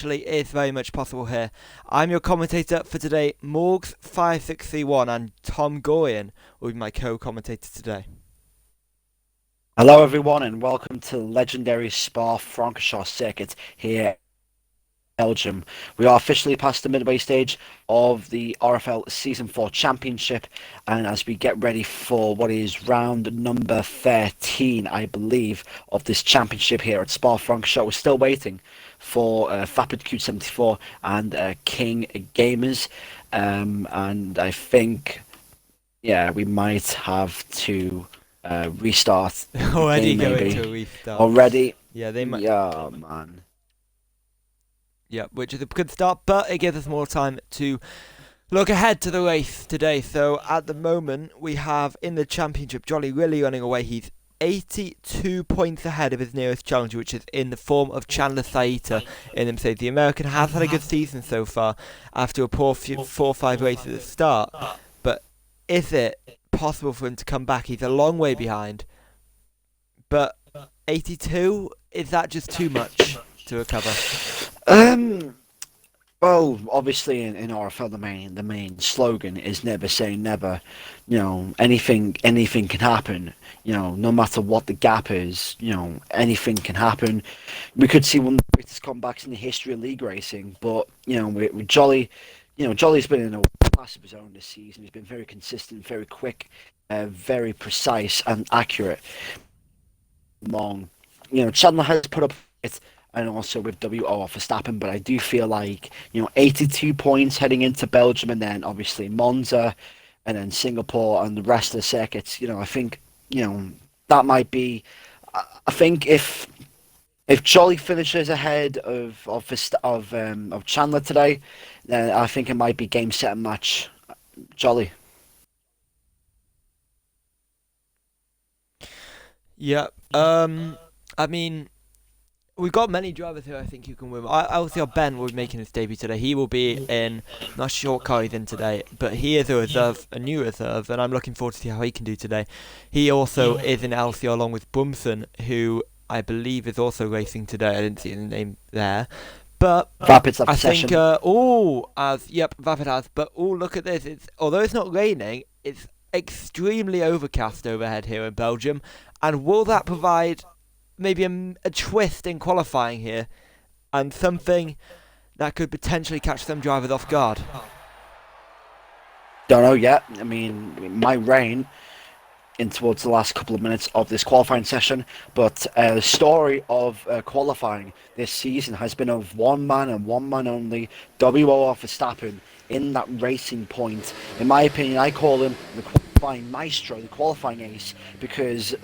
actually is very much possible here. I'm your commentator for today, Morgs5631, and Tom Gorian will be my co-commentator today. Hello, everyone, and welcome to the legendary Spa-Francorchamps circuit here in Belgium. We are officially past the midway stage of the RFL Season 4 Championship, and as we get ready for what is round number 13, I believe, of this championship here at Spa-Francorchamps, we're still waiting for Vapid Q74 and King Gamers, and I think, yeah, we might have to restart the Already game going to maybe. a restart. Already? Yeah, they might. Yeah, man. Yeah, which is a good start, but it gives us more time to look ahead to the race today. So at the moment, we have in the championship Jolly really running away. He's 82 points ahead of his nearest challenger, which is in the form of Chandler Saita in the Mercedes. The American has had a good season so far after a poor 4-5 races at the start. But is it possible for him to come back? He's a long way behind. But 82, is that just too much to recover? Well, obviously in RFL the main slogan is never say never. You know, anything can happen. You know, no matter what the gap is, you know, anything can happen. We could see one of the greatest comebacks in the history of league racing, but you know, with Jolly, you know, Jolly's been in a class of his own this season. He's been very consistent, very quick, very precise and accurate. Long, you know, Chandler has put up it, and also with WO Verstappen, but I do feel like, you know, 82 points heading into Belgium, and then obviously Monza, and then Singapore, and the rest of the circuits. You know, I think, you know, that might be. I think if Jolly finishes ahead of Chandler today, then I think it might be game, set, and match. Jolly. Yeah. I mean, we've got many drivers here I think you can win. I also got Ben will be making his debut today. He will be in, not sure what car he's in today, but he is a reserve, a new reserve, and I'm looking forward to see how he can do today. He also is in LCR along with Brumson, who I believe is also racing today. I didn't see his name there. But Rapids after I think, session. Vapid has, but look at this. Although it's not raining, it's extremely overcast overhead here in Belgium. And will that provide maybe a twist in qualifying here and something that could potentially catch some drivers off guard? Don't know yet. I mean, it might rain in towards the last couple of minutes of this qualifying session, but the story of qualifying this season has been of one man and one man only, WO Verstappen, in that racing point. In my opinion, I call him the qualifying maestro, the qualifying ace, because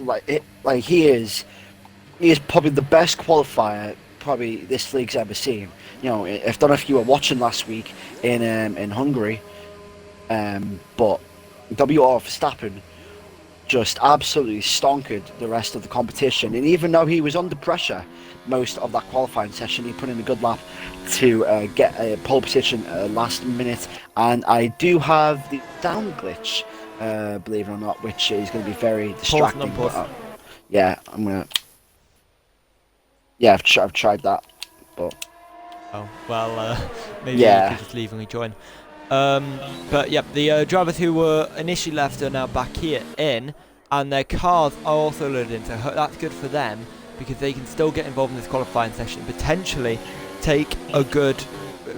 he is probably the best qualifier probably this league's ever seen. You know, I don't know if you were watching last week in Hungary, but WR Verstappen just absolutely stonkered the rest of the competition. And even though he was under pressure most of that qualifying session, he put in a good lap to get a pole position last minute. And I do have the down glitch, believe it or not, which is going to be very distracting. But, yeah, I'm gonna. Yeah, I've tried that, but Oh, well, maybe you yeah. could just leave and rejoin. But yeah, the drivers who were initially left are now back here in, and their cars are also loaded in, so that's good for them because they can still get involved in this qualifying session, potentially take a good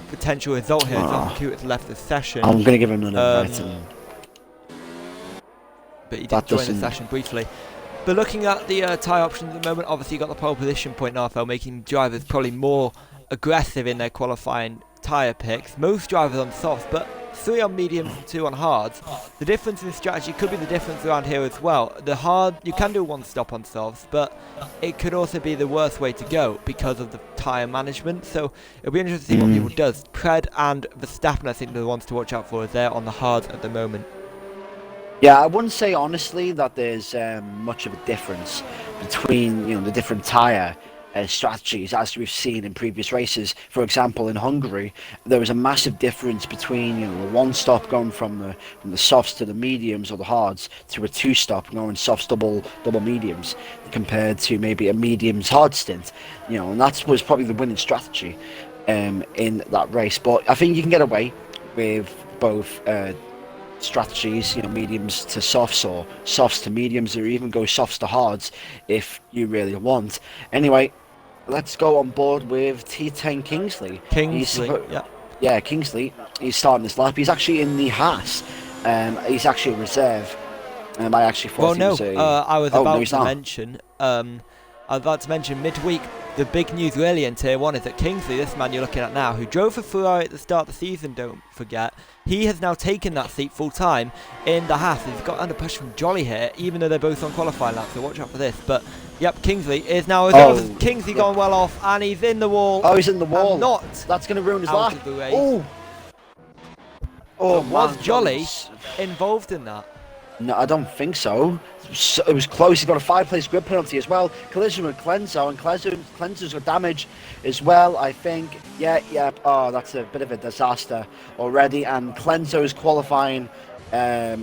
potential result here. It's left the session. I'm gonna give him another rating. But he did join the session briefly. But looking at the tyre options at the moment, obviously you got the pole position point in RFL, making drivers probably more aggressive in their qualifying tyre picks. Most drivers on softs, but 3 on mediums and 2 on hards. The difference in strategy could be the difference around here as well. The hard, you can do one stop on softs, but it could also be the worst way to go because of the tyre management. So it'll be interesting to see what people does. Pred and Verstappen, I think, are the ones to watch out for. They're on the hards at the moment. Yeah, I wouldn't say honestly that there's much of a difference between, you know, the different tyre strategies as we've seen in previous races. For example, in Hungary, there was a massive difference between, you know, the one stop going from the softs to the mediums or the hards to a two stop going softs double mediums compared to maybe a mediums hard stint. You know, and that was probably the winning strategy. in that race. But I think you can get away with both strategies, mediums to softs or softs to mediums, or even go softs to hards if you really want. Anyway, let's go on board with T10 Kingsley. Kingsley, yeah. Yeah, Kingsley. He's starting this lap. He's actually in the Haas. He's actually a reserve. I actually thought he was a... I was about to mention. I was about to mention midweek. The big news really in Tier 1 is that Kingsley, this man you're looking at now, who drove for Ferrari at the start of the season, don't forget, he has now taken that seat full time in the Haas. He's got under push from Jolly here, even though they're both on qualifying laps, so watch out for this. But yep, Kingsley is now Kingsley gone well off, and he's in the wall. Oh, he's in the wall. That's going to ruin his lap. Oh, was Jolly involved in that? No, I don't think so. It was close. He got a 5-place grid penalty as well. Collision with Clenzo, and Clenzo's got damage as well, I think. Yeah. Oh, that's a bit of a disaster already. And Clenzo's qualifying. The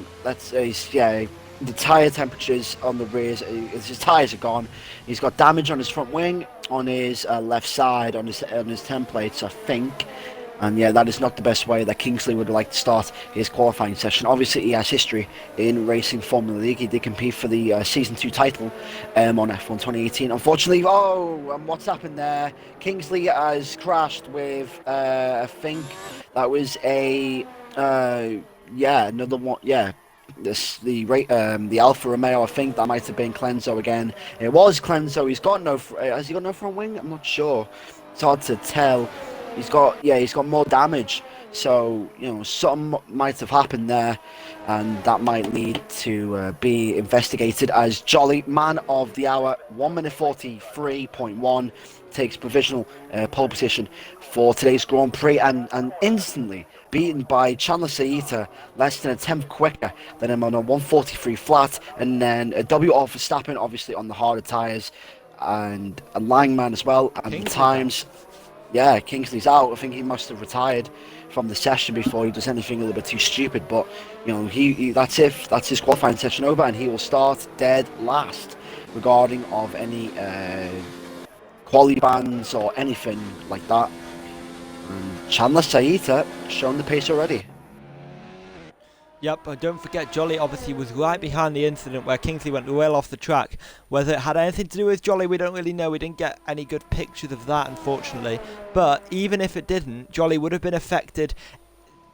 tyre temperatures on the rears, his tyres are gone. He's got damage on his front wing, on his left side, on his templates, I think. And yeah, that is not the best way that Kingsley would like to start his qualifying session. Obviously, he has history in racing Formula League. He did compete for the Season 2 title on F1 2018. Unfortunately, what's happened there? Kingsley has crashed with, I think that was another one, the Alfa Romeo. I think that might have been Clenzo again. It was Clenzo. Has he got no front wing? I'm not sure. It's hard to tell. He's got more damage, so something might have happened there, and that might need to be investigated. As Jolly, man of the hour, 1:43.1, takes provisional pole position for today's Grand Prix, and instantly beaten by Chandler Saita, less than a tenth quicker than him on a 1:43 flat, and then a WR for Verstappen, obviously on the harder tyres, and a Langman as well, and the times. Yeah, Kingsley's out. I think he must have retired from the session before he does anything a little bit too stupid. But that's his qualifying session over, and he will start dead last, regarding of any quali bans or anything like that. And Chandler Saita showing the pace already. Yep, but don't forget Jolly obviously was right behind the incident where Kingsley went well off the track. Whether it had anything to do with Jolly, we don't really know. We didn't get any good pictures of that, unfortunately. But even if it didn't, Jolly would have been affected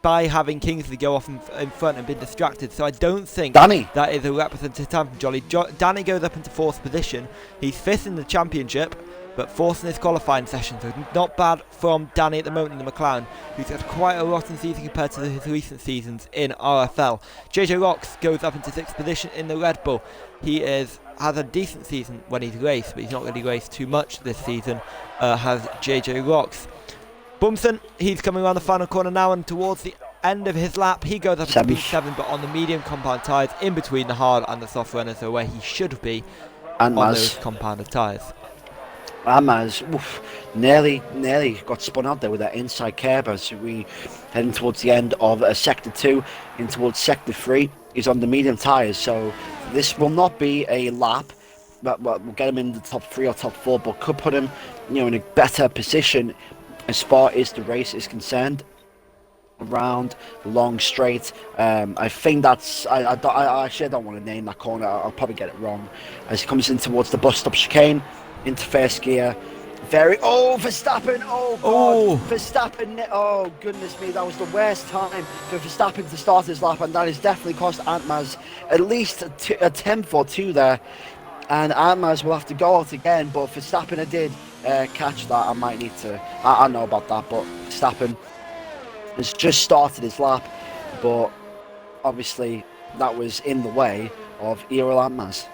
by having Kingsley go off in front and been distracted. So I don't think that is a representative time from Jolly. Danny goes up into 4th position. He's 5th in the championship, but 4th in his qualifying session, so not bad from Danny at the moment in the McLaren, who's had quite a rotten season compared to his recent seasons in RFL. JJ Rocks goes up into 6th position in the Red Bull. He has a decent season when he's raced, but he's not really raced too much this season, has JJ Rocks. Bumson, he's coming around the final corner now, and towards the end of his lap, he goes up into P7, but on the medium compound tyres, in between the hard and the soft runners, so where he should be on those compounded tyres. Amaz nearly got spun out there with that inside curb as we heading towards the end of Sector 2 in towards Sector 3. He's on the medium tyres, so this will not be a lap that will get him in the top 3 or top 4, but could put him in a better position as far as the race is concerned. Around the long straight, I think that's I actually don't want to name that corner. I'll probably get it wrong as he comes in towards the bus stop chicane into first gear. Verstappen! Verstappen! Oh goodness me, that was the worst time for Verstappen to start his lap, and that has definitely cost Antmaz at least a tenth or two there, and Antmaz will have to go out again. But Verstappen did catch that. I might need to. I know about that, but Verstappen has just started his lap, but obviously that was in the way of Errol Antmaz.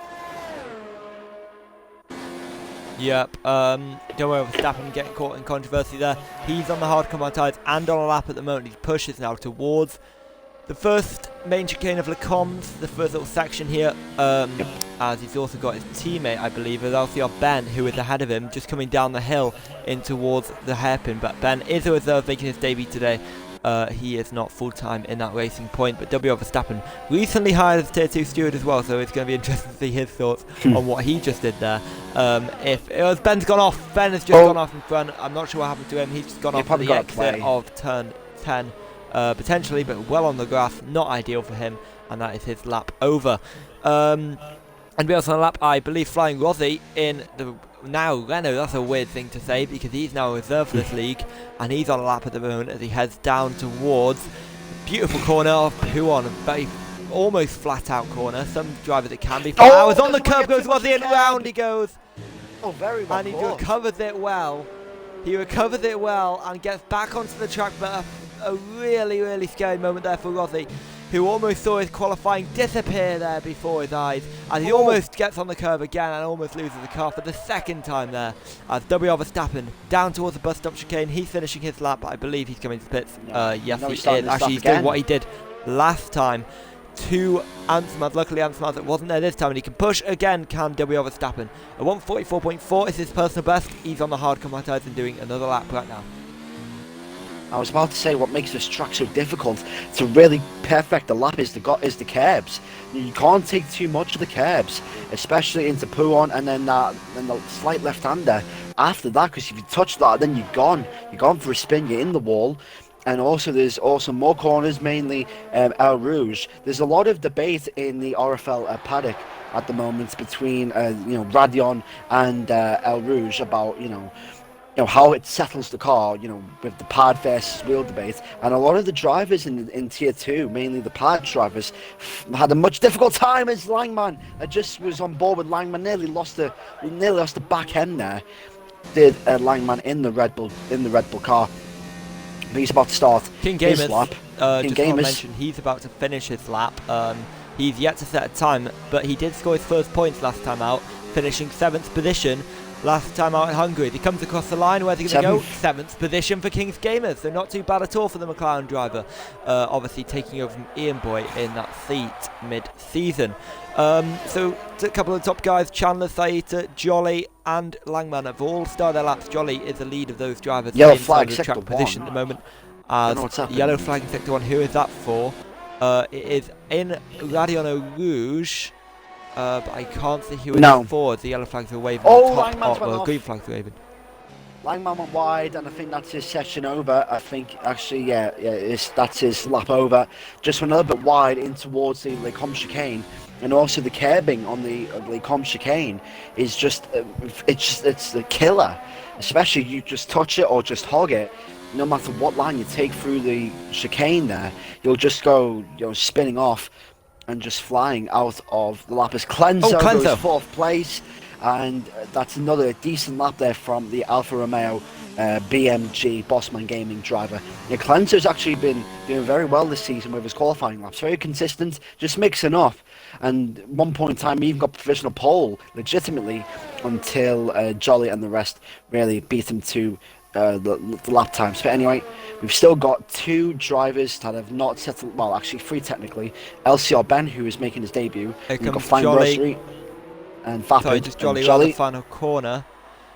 Yep, don't worry about Verstappen getting caught in controversy there. He's on the hard compound tyres and on a lap at the moment. He pushes now towards the first main chicane of Le Combs, the first little section here, as he's also got his teammate, I believe, Alcior Ben, who is ahead of him, just coming down the hill in towards the hairpin. But Ben is a reserve making his debut today. he is not full-time in that Racing Point. But W. Verstappen recently hired as Tier 2 steward as well, so it's going to be interesting to see his thoughts on what he just did there. If it was Ben's gone off, Ben has just gone off in front. I'm not sure what happened to him. He's just gone off at the exit of turn 10, potentially, but well on the grass, not ideal for him, and that is his lap over. And we also on a lap, I believe, Flying Rossi in the now Renault. That's a weird thing to say because he's now reserved for this league, and he's on a lap at the moment as he heads down towards beautiful corner of Pouon, a very almost flat out corner. Some drivers it can be. Flowers on the curb goes Rossi, and round he goes. Oh, very well. And he recovers it well. He recovers it well and gets back onto the track, but a really, really scary moment there for Rossi, who almost saw his qualifying disappear there before his eyes, and he almost gets on the curve again and almost loses the car for the second time there, as W. Verstappen down towards the bus stop chicane. He's finishing his lap, but I believe he's coming to pits. Yes, he is. Actually, he's doing what he did last time to Ansmaz. Luckily, Ansmaz wasn't there this time, and he can push again, can W. Verstappen. A 1:44.4 is his personal best. He's on the hard combat tires and doing another lap right now. I was about to say what makes this track so difficult to really perfect the lap is the curbs. You can't take too much of the curbs, especially into Pouon and then the slight left-hander after that, because if you touch that, then you're gone. You're gone for a spin, you're in the wall. And also there's also more corners, mainly El Rouge. There's a lot of debate in the RFL paddock at the moment between Radion and El Rouge about how it settles the car, with the pad versus wheel debate. And a lot of the drivers in Tier 2, mainly the pad drivers, had a much difficult time as Langman. I just was on board with Langman, nearly lost the back end there. Did Langman in the Red Bull car. But he's about to start his lap. Just want to mention, he's about to finish his lap. He's yet to set a time, but he did score his first points last time out, finishing 7th position. Last time out in Hungary, he comes across the line. Where's he going to go? 7th position for King's Gamers, so not too bad at all for the McLaren driver. Obviously taking over from Ian Boy in that seat mid-season. So a couple of the top guys, Chandler, Saita, Jolly and Langman have all started their laps. Jolly is the lead of those drivers. Yellow flag, the track position at the moment. Yellow flag in sector 1, who is that for? It is in Radion Rouge. But I can't see who it is for. The yellow flags are waving. Green flags are waving. Langman went wide, and I think that's his session over. I think actually, that's his lap over. Just went a little bit wide in towards the Les Combes chicane, and also the curbing on the Les Combes chicane is just it's the killer. Especially you just touch it or just hog it. No matter what line you take through the chicane, there you'll just go spinning off and just flying out of the lap as Clenzo goes 4th place, and that's another decent lap there from the Alfa Romeo BMG Bossman Gaming driver. Clenzo's actually been doing very well this season with his qualifying laps, very consistent, just mixing up, and at one point in time he even got provisional pole legitimately until Jolly and the rest really beat him to the lap times. But anyway, we've still got 2 drivers that have not settled. Well, actually 3 technically. LCR Ben, who is making his debut. Here We've got comes Jolly and Vapid. Sorry, just Jolly on the final corner.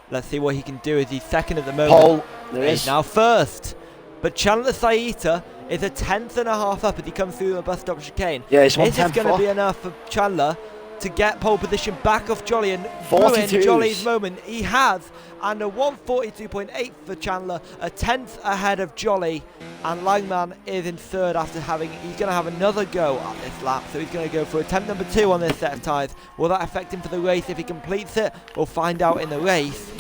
Let's see what he can do. As he's 2nd at the moment. Pole. He's now 1st. But Chandler Saita is a 10th and a half up as he comes through the bus stop chicane. Yeah, it's 1/10. Is this going to be enough for Chandler to get pole position back off Jolly and 42s. ruin Jolly's moment? He has, and a 1:42.8 for Chandler, a 10th ahead of Jolly, and Langman is in 3rd after he's going to have another go at this lap, so he's going to go for attempt number 2 on this set of tyres. Will that affect him for the race if he completes it? We'll find out in the race.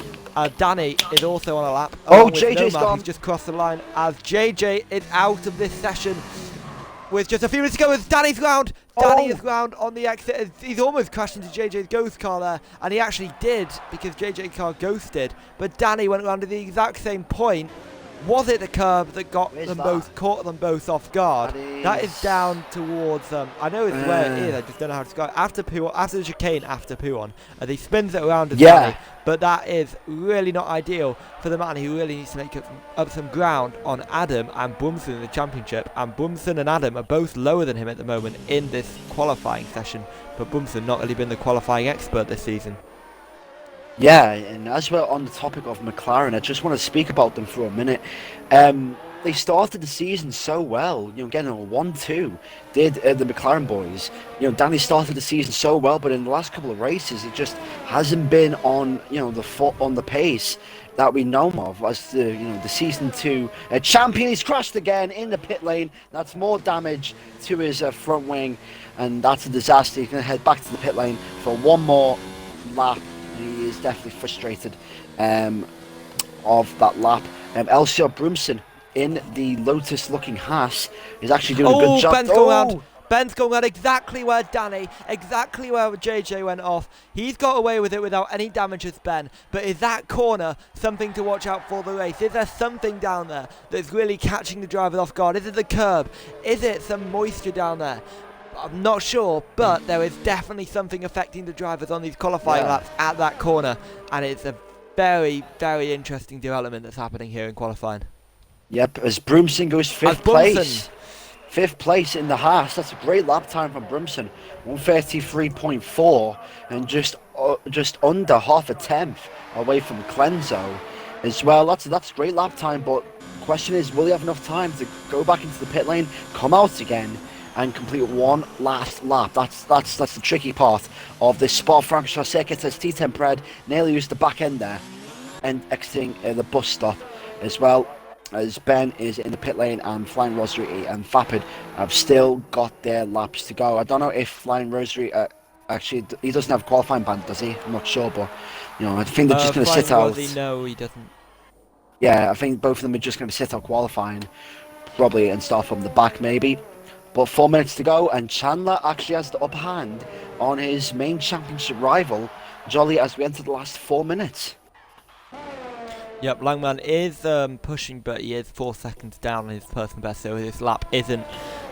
Danny is also on a lap. JJ's gone. He's just crossed the line as JJ is out of this session. With just a few minutes to go, with Danny's round. Danny is round on the exit. He's almost crashed into JJ's ghost car there, and he actually did because JJ's car ghosted. But Danny went around at the exact same point. Was it the curb that got caught them both off guard? That is down towards I know it's where it is. I just don't know how to describe it. After the chicane, after Pouon, as he spins it around as Danny. But that is really not ideal for the man who really needs to make up some ground on Adam and Brumson in the championship. And Brumson and Adam are both lower than him at the moment in this qualifying session. But Brumson not really been the qualifying expert this season. Yeah, and as we're on the topic of McLaren, I just want to speak about them for a minute. they started the season so well, getting a 1-2, did the McLaren boys. Danny started the season so well, but in the last couple of races, it just hasn't been on, the foot on the pace that we know of as the season 2 champion. He's crashed again in the pit lane. That's more damage to his front wing, and that's a disaster. He's going to head back to the pit lane for one more lap. He is definitely frustrated of that lap. Elshia Brumson in the Lotus-looking Haas is actually doing a good job. Ben's going around exactly where exactly where JJ went off. He's got away with it without any damages, Ben. But is that corner something to watch out for the race? Is there something down there that's really catching the drivers off guard? Is it the curb? Is it some moisture down there? I'm not sure, but there is definitely something affecting the drivers on these qualifying laps at that corner. And it's a very, very interesting development that's happening here in qualifying. Yep, as Brumson goes fifth place. Fifth place in the Haas. That's a great lap time from Brumson. 1:33.4, and just under half a tenth away from Clenzo as well. That's a great lap time, but the question is, will he have enough time to go back into the pit lane, come out again, and complete one last lap? That's the tricky part of this Spa-Francorchamps circuit, as T10 Pred nearly used the back end there and exiting the bus stop as well, as Ben is in the pit lane and Flying Rosary and Vapid have still got their laps to go. I don't know if Flying Rosary actually, he doesn't have a qualifying ban, does he? I'm not sure, but I think they're just going to sit out. No, he doesn't. Yeah, I think both of them are just going to sit out qualifying probably and start from the back maybe. But 4 minutes to go, and Chandler actually has the upper hand on his main championship rival, Jolly, as we enter the last 4 minutes. Yep, Langman is pushing, but he is 4 seconds down on his personal best, so this lap isn't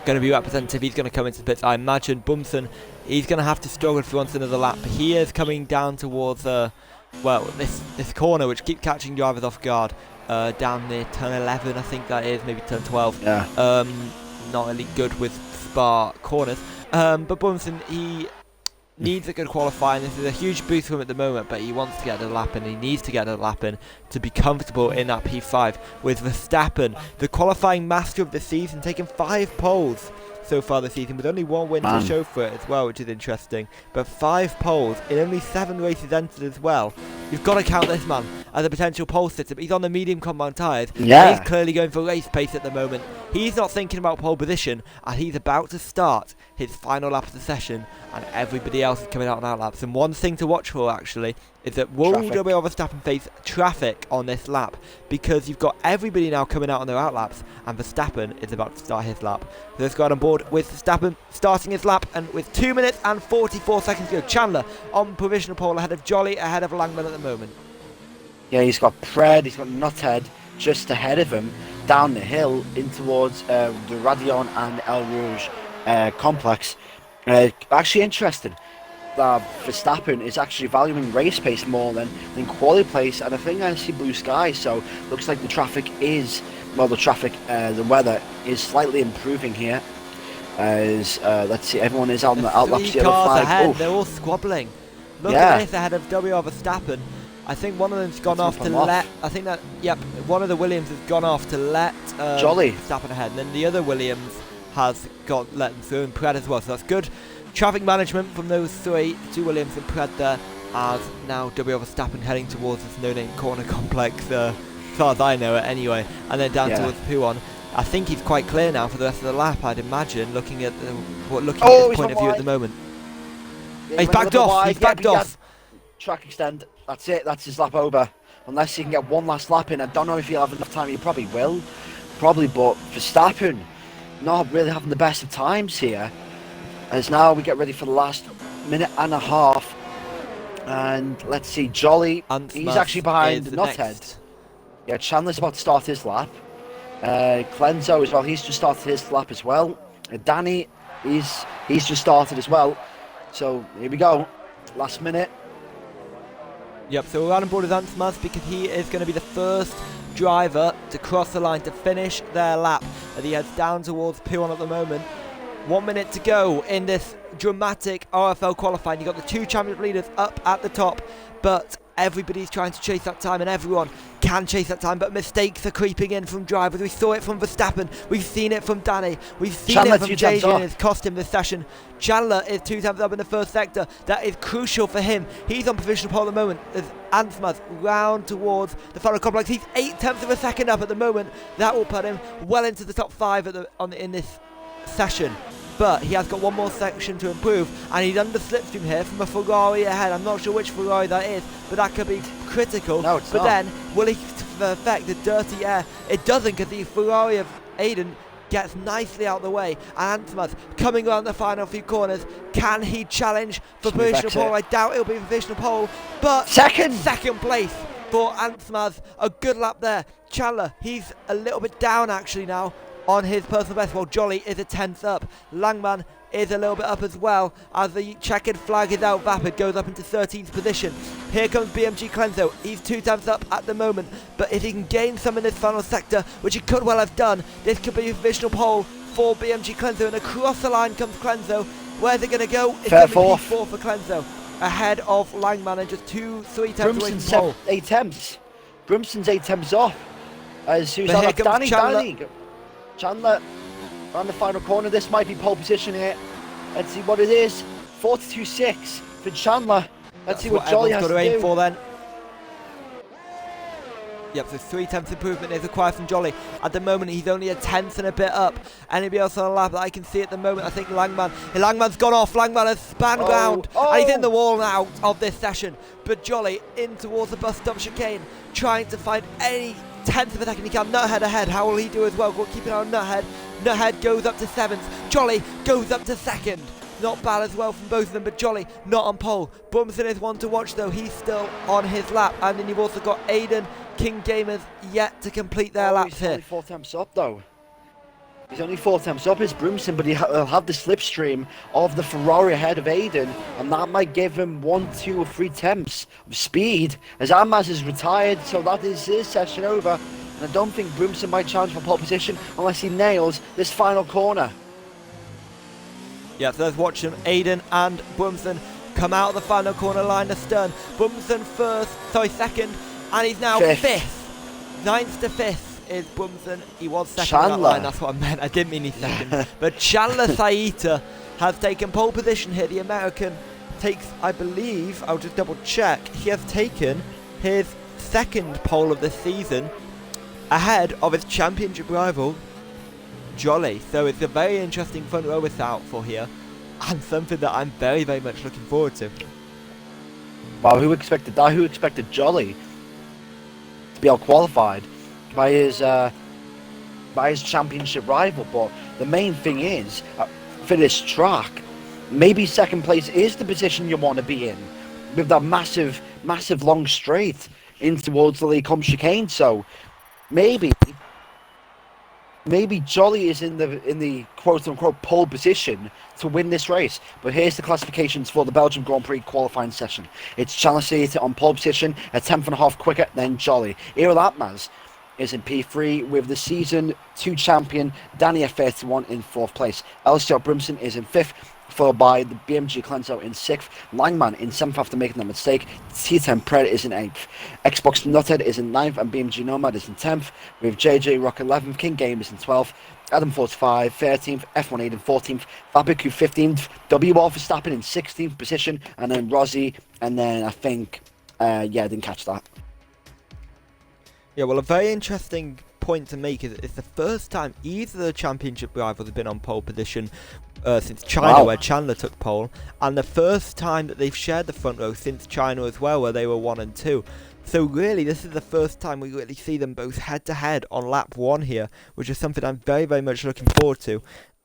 going to be representative. He's going to come into the pits. I imagine Bumson, he's going to have to struggle if he wants another lap. But he is coming down towards, this corner, which keeps catching drivers off guard, down near turn 11, I think that is, maybe turn 12. Yeah. Not really good with Spa corners. But Bumson, he needs a good qualifying. This is a huge boost for him at the moment, but he wants to get a lap in. He needs to get a lap in to be comfortable in that P5 with Verstappen, the qualifying master of the season, taking 5 poles so far this season with only 1 win to show for it as well, which is interesting. But 5 poles in only 7 races entered as well. You've got to count this man as a potential pole sitter. He's on the medium compound tyres. Yeah. He's clearly going for race pace at the moment. He's not thinking about pole position, and he's about to start his final lap of the session, and everybody else is coming out on out laps. And one thing to watch for, actually, is that will Double Verstappen face traffic on this lap, because you've got everybody now coming out on their out laps, and Verstappen is about to start his lap. So let's go out on board with Verstappen starting his lap, and with 2 minutes and 44 seconds to go. Chandler on provisional pole ahead of Jolly, ahead of Langman at the moment. Yeah, he's got Pred, he's got Nuthead just ahead of him down the hill in towards the Radion and El Rouge complex. Actually interesting that Verstappen is actually valuing race pace more than quality pace, and I think I see blue skies, so looks like the weather is slightly improving here, as let's see, everyone is on the outlaps. The cars ahead, they're all squabbling. Look at this ahead of WR Verstappen. I think one of them's gone off to let. I think that, one of the Williams has gone off to let Jolly Verstappen ahead, and then the other Williams has got let them through, and Pred as well. So that's good traffic management from those 2 Williams and Pred there, as now WR Verstappen heading towards this no-name corner complex, as far as I know it anyway, and then down towards Puon. I think he's quite clear now for the rest of the lap, I'd imagine, looking at his point of view at the moment. He's backed off. Track extend. That's it. That's his lap over. Unless he can get one last lap in. I don't know if he'll have enough time. He probably will. But Verstappen not really having the best of times here. As now we get ready for the last minute and a half. And let's see, Jolly. He's actually behind Nuthead. Yeah, Chandler's about to start his lap. Clenzo as well. He's just started his lap as well. Danny, he's just started as well. So here we go. Last minute. Yep, so we're on board with Antmas because he is going to be the first driver to cross the line to finish their lap, as he heads down towards P1 at the moment. 1 minute to go in this dramatic RFL qualifying. You've got the 2 championship leaders up at the top, but everybody's trying to chase that time, and everyone can chase that time, but mistakes are creeping in from drivers. We saw it from Verstappen, we've seen it from Danny, we've seen Chandler it from 2 times JJ, off. and it's cost him this session. Chandler is 2 times up in the first sector. That is crucial for him. He's on provisional pole at the moment as Ansmas round towards the final complex. He's 8 tenths of a second up at the moment. That will put him well into the top 5 in this session. But he has got one more section to improve, and he's under slipstream here from a Ferrari ahead. I'm not sure which Ferrari that is, but that could be critical. No, it's but not. then, will he affect the dirty air? It doesn't, because the Ferrari of Aiden gets nicely out of the way. And Antmas coming around the final few corners. Can he challenge for provisional pole? I doubt it'll be provisional pole, but Second place for Antmas. A good lap there. Chandler, he's a little bit down actually now on his personal best, while Jolly is a 10th up. Langman is a little bit up as well, as the checkered flag is out. Vapid goes up into 13th position. Here comes BMG Clenzo. He's 2 times up at the moment, but if he can gain some in this final sector, which he could well have done, this could be a provisional pole for BMG Clenzo, and across the line comes Clenzo. Where's it going to go? It's going to be P4 for Clenzo, ahead of Langman, and just 2-3 tenths away from pole. 8 temps. Brimson's 8 temps off. As who's But on here comes Danny. Chandler around the final corner. This might be pole position here. Let's see what it is. 42.6 for Chandler. Let's see what Jolly has to aim do. for then. Yep, so 3 tenths improvement is required from Jolly. At the moment, he's only a tenth and a bit up. Anybody else on the lap that I can see at the moment? I think Langman's gone off. Langman has spanned ground, and he's in the wall now of this session. But Jolly in towards the bus stop chicane, trying to find any tenth of a second he can. Nuthead ahead. How will he do as well? Keep an eye on Nuthead. Nuthead goes up to 7th. Jolly goes up to 2nd. Not bad as well from both of them, but Jolly not on pole. Brumson is one to watch though. He's still on his lap. And then you've also got Aiden, King Gamers yet to complete their laps he's here. only 4 temps up though. He's only 4 temps up as Brumson, but he'll have the slipstream of the Ferrari ahead of Aiden, and that might give him 1, 2 or 3 temps of speed as Amaz is retired, so that is his session over. And I don't think Brumson might challenge for pole position unless he nails this final corner. Yeah, so let's watch them. Aiden and Brumson come out of the final corner line astern. Brumson second, and he's now 5th. 9th to 5th is Brumson. He was second on that line, that's what I meant. I didn't mean he's second. But Chandler Saita has taken pole position here. The American takes, I believe, I'll just double check, he has taken his 2nd pole of the season ahead of his championship rival, Jolly. So it's a very interesting front row we're out for here, and something that I'm very, very much looking forward to. Wow, who expected that? Who expected Jolly to be out qualified by his championship rival? But the main thing is, for this track, maybe 2nd place is the position you want to be in, with that massive long straight in towards the Lee Combe chicane. So maybe Jolly is in the quote-unquote pole position to win this race. But here's the classifications for the Belgium Grand Prix qualifying session. It's Chandler Saita on pole position, a 10th.5 quicker than Jolly. Errol Atmaz is in P3 with the Season 2 champion Danny F31 in 4th place. Elstio Brimson is in 5th, followed by the BMG Clenzo in 6th. Langman in 7th after making that mistake. T10 Pred is in 8th. Xbox Nuthead is in 9th, and BMG Nomad is in 10th, with JJ Rock 11th, King Game is in 12th, Adam 45 13th, F1 Aiden 14th, Fabiku 15th, WR Verstappen in 16th position, and then Rozzy, and then I think, I didn't catch that. Yeah, well, a very interesting point to make is it's the first time either of the championship rivals have been on pole position since China, where Chandler took pole, and the first time that they've shared the front row since China as well, where they were 1 and 2. So really, this is the first time we really see them both head to head on lap 1 here, which is something I'm very, very much looking forward to.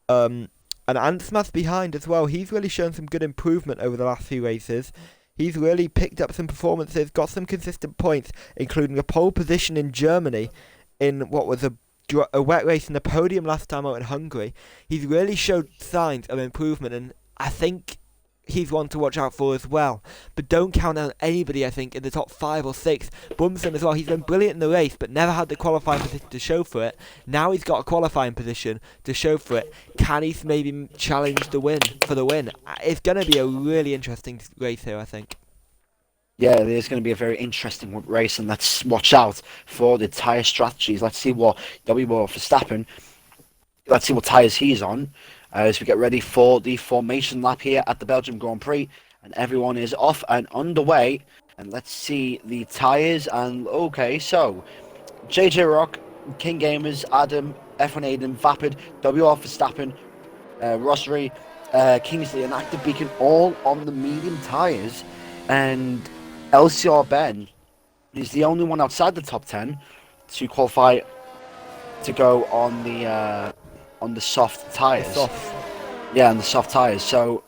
And Ansmas behind as well. He's really shown some good improvement over the last few races. He's really picked up some performances, got some consistent points, including a pole position in Germany in what was a wet race in the podium last time out in Hungary. He's really showed signs of improvement, and I think he's one to watch out for as well. But don't count out anybody, I think, in the top 5 or 6. Brumson as well, he's been brilliant in the race, but never had the qualifying position to show for it. Now he's got a qualifying position to show for it. Can he maybe challenge the win for the win? It's going to be a really interesting race here, I think. Yeah, it is going to be a very interesting race, and let's watch out for the tyre strategies. Let's see what W will Verstappen. Let's see what tyres he's on as we get ready for the formation lap here at the Belgium Grand Prix, and everyone is off and underway. And let's see the tyres. And okay, so JJ Rock, King Gamers, Adam, F1 Aiden, Vapid, WR Verstappen, Rosary, Kingsley, and Active Beacon all on the medium tyres, and LCR Ben is the only one outside the top 10 to qualify to go on the soft The tyres. soft. Yeah, on the soft tyres. So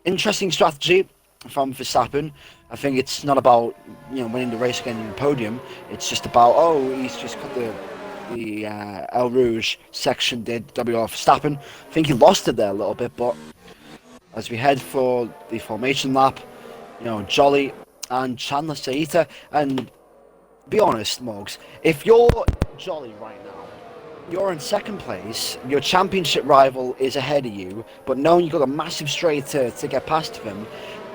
interesting strategy from Verstappen. I think it's not about winning the race again in the podium. It's just about he's just got the El Rouge section did WR Verstappen. I think he lost it there a little bit, but as we head for the formation lap, Jolly and Chandler Saita, and be honest, Mugs, if you're Jolly right now, you're in second place, your championship rival is ahead of you, but knowing you've got a massive straight to get past him,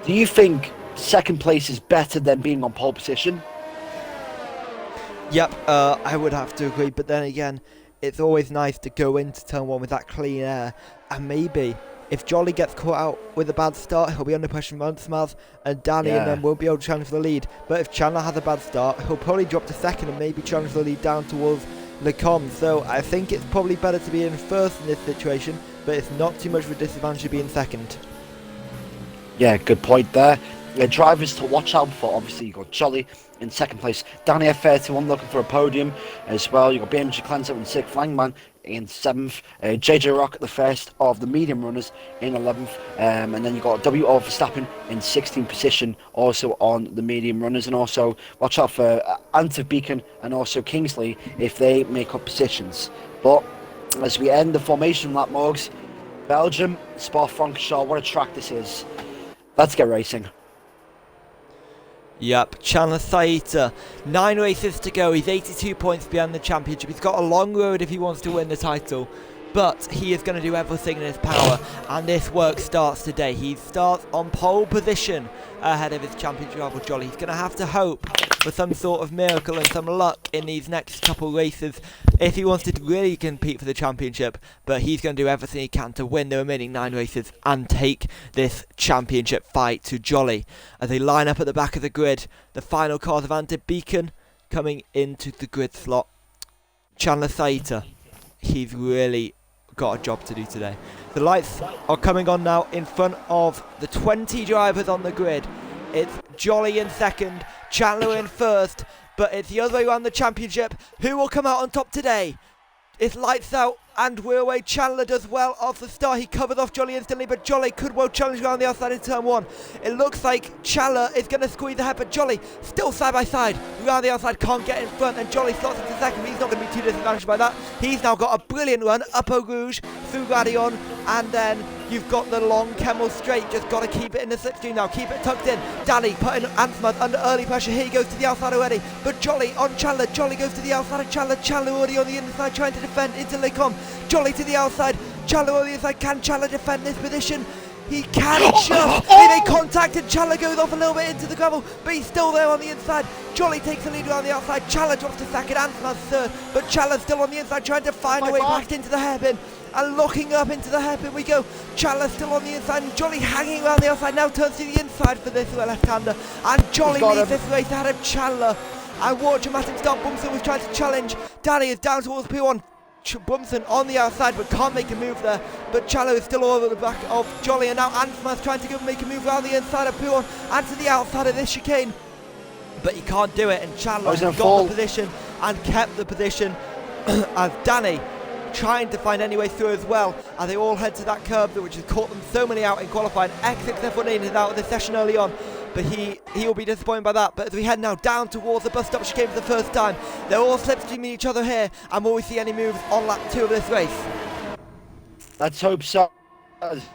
do you think second place is better than being on pole position? Yep, I would have to agree, but then again, it's always nice to go into turn one with that clean air, and maybe if Jolly gets caught out with a bad start, he'll be under pressure from Unsmaz, and Danny and them won't be able to challenge for the lead. But if Chandler has a bad start, he'll probably drop to second and maybe challenge the lead down towards Lecom. So I think it's probably better to be in first in this situation, but it's not too much of a disadvantage to be in second. Yeah, good point there. Drivers to watch out for, obviously, you've got Jolly in second place, Danny F31 looking for a podium as well. You've got BMG Cleanser in sixth, Langman in seventh, JJ Rock at the first of the medium runners in 11th, and then you've got WR Verstappen in 16th position, also on the medium runners. And also watch out for Antiv Beacon and also Kingsley if they make up positions. But as we end the formation lap, Morgs, Belgium, Spa-Francorchamps, what a track this is. Let's get racing. Yep, Chandler Saita, 9 races to go. He's 82 points behind the championship. He's got a long road if he wants to win the title, but he is going to do everything in his power, and this work starts today. He starts on pole position ahead of his championship rival Jolly. He's going to have to hope for some sort of miracle and some luck in these next couple races if he wants to really compete for the championship, but he's going to do everything he can to win the remaining 9 races and take this championship fight to Jolly. As they line up at the back of the grid, the final cars of Ante Beacon coming into the grid slot. Chandler Saita, he's really got a job to do today. The lights are coming on now in front of the 20 drivers on the grid. It's Jolly in second, Chandler in first, but it's the other way around the championship. Who will come out on top today? It's lights out and we're away. Chandler does well off the start. He covered off Jolly instantly, but Jolly could well challenge around the outside in turn one. It looks like Chandler is going to squeeze ahead, but Jolly still side by side. Around the outside, can't get in front, and Jolly slots into second. He's not going to be too disadvantaged by that. He's now got a brilliant run up Eau Rouge through Radion, and then you've got the long Kemmel straight. Just got to keep it in the slipstream now. Keep it tucked in. Danny putting Ansmud under early pressure. Here he goes to the outside already. But Jolly on Chandler. Jolly goes to the outside of Chandler. Chandler already on the inside trying to defend into Lecom. Jolly to the outside. Chandler on the inside. Can Chandler defend this position? He can just. They contacted. Chandler goes off a little bit into the gravel, but he's still there on the inside. Jolly takes the lead around the outside. Chandler drops to second. Ansmud's third, but Chandler's still on the inside trying to find a way back into the hairpin. And locking up into the hairpin we go. Chandler still on the inside, and Jolly hanging around the outside, now turns to the inside for this left-hander, and Jolly leads this race ahead of Chandler. And what a dramatic start. Bumson was trying to challenge. Danny is down towards P1. Bumson on the outside but can't make a move there, but Chandler is still over the back of Jolly, and now Ansma's trying to make a move around the inside of P1 and to the outside of this chicane, but he can't do it, and Chandler got the position and kept the position as Danny trying to find any way through as well, as they all head to that curb which has caught them so many out in qualifying. X6F1 is out of the session early on, but he will be disappointed by that. But as we head now down towards the bus stop chicane for the first time, they're all slipstreaming each other here, and will we see any moves on lap 2 of this race? Let's hope so.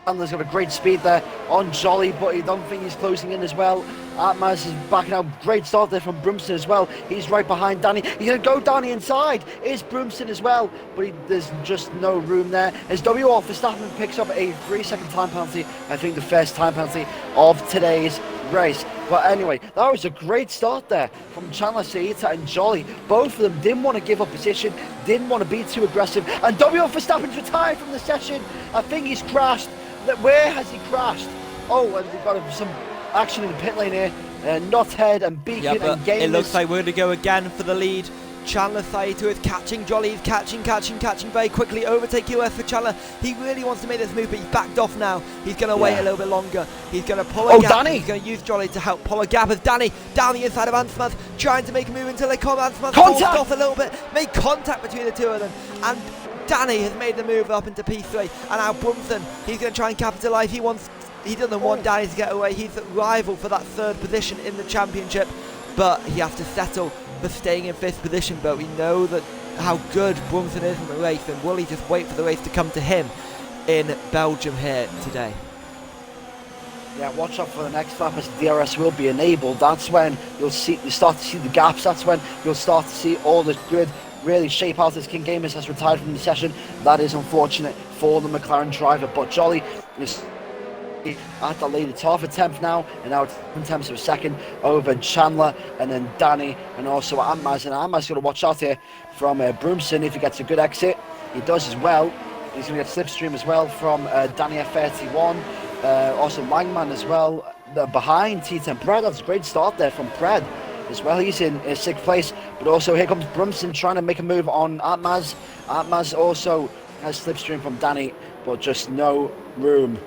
Chandler's got a great speed there on Jolly, but I don't think he's closing in as well. Atmaz is backing out. Great start there from Brumston as well. He's right behind Danny. He's going to go Danny inside. Is Brumston as well, but there's just no room there. As WR Verstappen picks up a 3-second time penalty. I think the first time penalty of today's race. But anyway, that was a great start there from Chandler, Saita and Jolly. Both of them didn't want to give up position, didn't want to be too aggressive. And Dominic Verstappen's retired from the session. I think he's crashed. Where has he crashed? Oh, and we've got some action in the pit lane here. Knothead and Beacon and Gamers. It looks like we're going to go again for the lead. Chandler Saito is catching Jolly, he's catching very quickly, overtake US for Chandler. He really wants to make this move, but he's backed off now. He's going to wait a little bit longer. He's going to pull a gap. Danny! He's going to use Jolly to help pull a gap as Danny down the inside of Ansmath, trying to make a move until they come. Ansmath forced off a little bit, made contact between the two of them, and Danny has made the move up into P3, and now Brunson, he's going to try and capitalise. He doesn't want Danny to get away. He's the rival for that third position in the championship, but he has to settle for staying in fifth position. But we know that how good Brunson is in the race, and will he just wait for the race to come to him in Belgium here today? Yeah, watch out for the next lap as DRS will be enabled. That's when you'll start to see the gaps. That's when you'll start to see all the grid really shape out as King Gamers has retired from the session. That is unfortunate for the McLaren driver, but Jolly is at the lead. It's half a tenth now, and now it's 10 tenths of a second over Chandler, and then Danny, and also Amaz. And Amaz going to watch out here from Brumson if he gets a good exit. He does as well. He's going to get slipstream as well from Danny F31. Also Langman as well behind T10 Pred. That's a great start there from Pred as well. He's in 6th place, but also here comes Brumson trying to make a move on Atmaz. Atmaz also has slipstream from Danny, but just no room.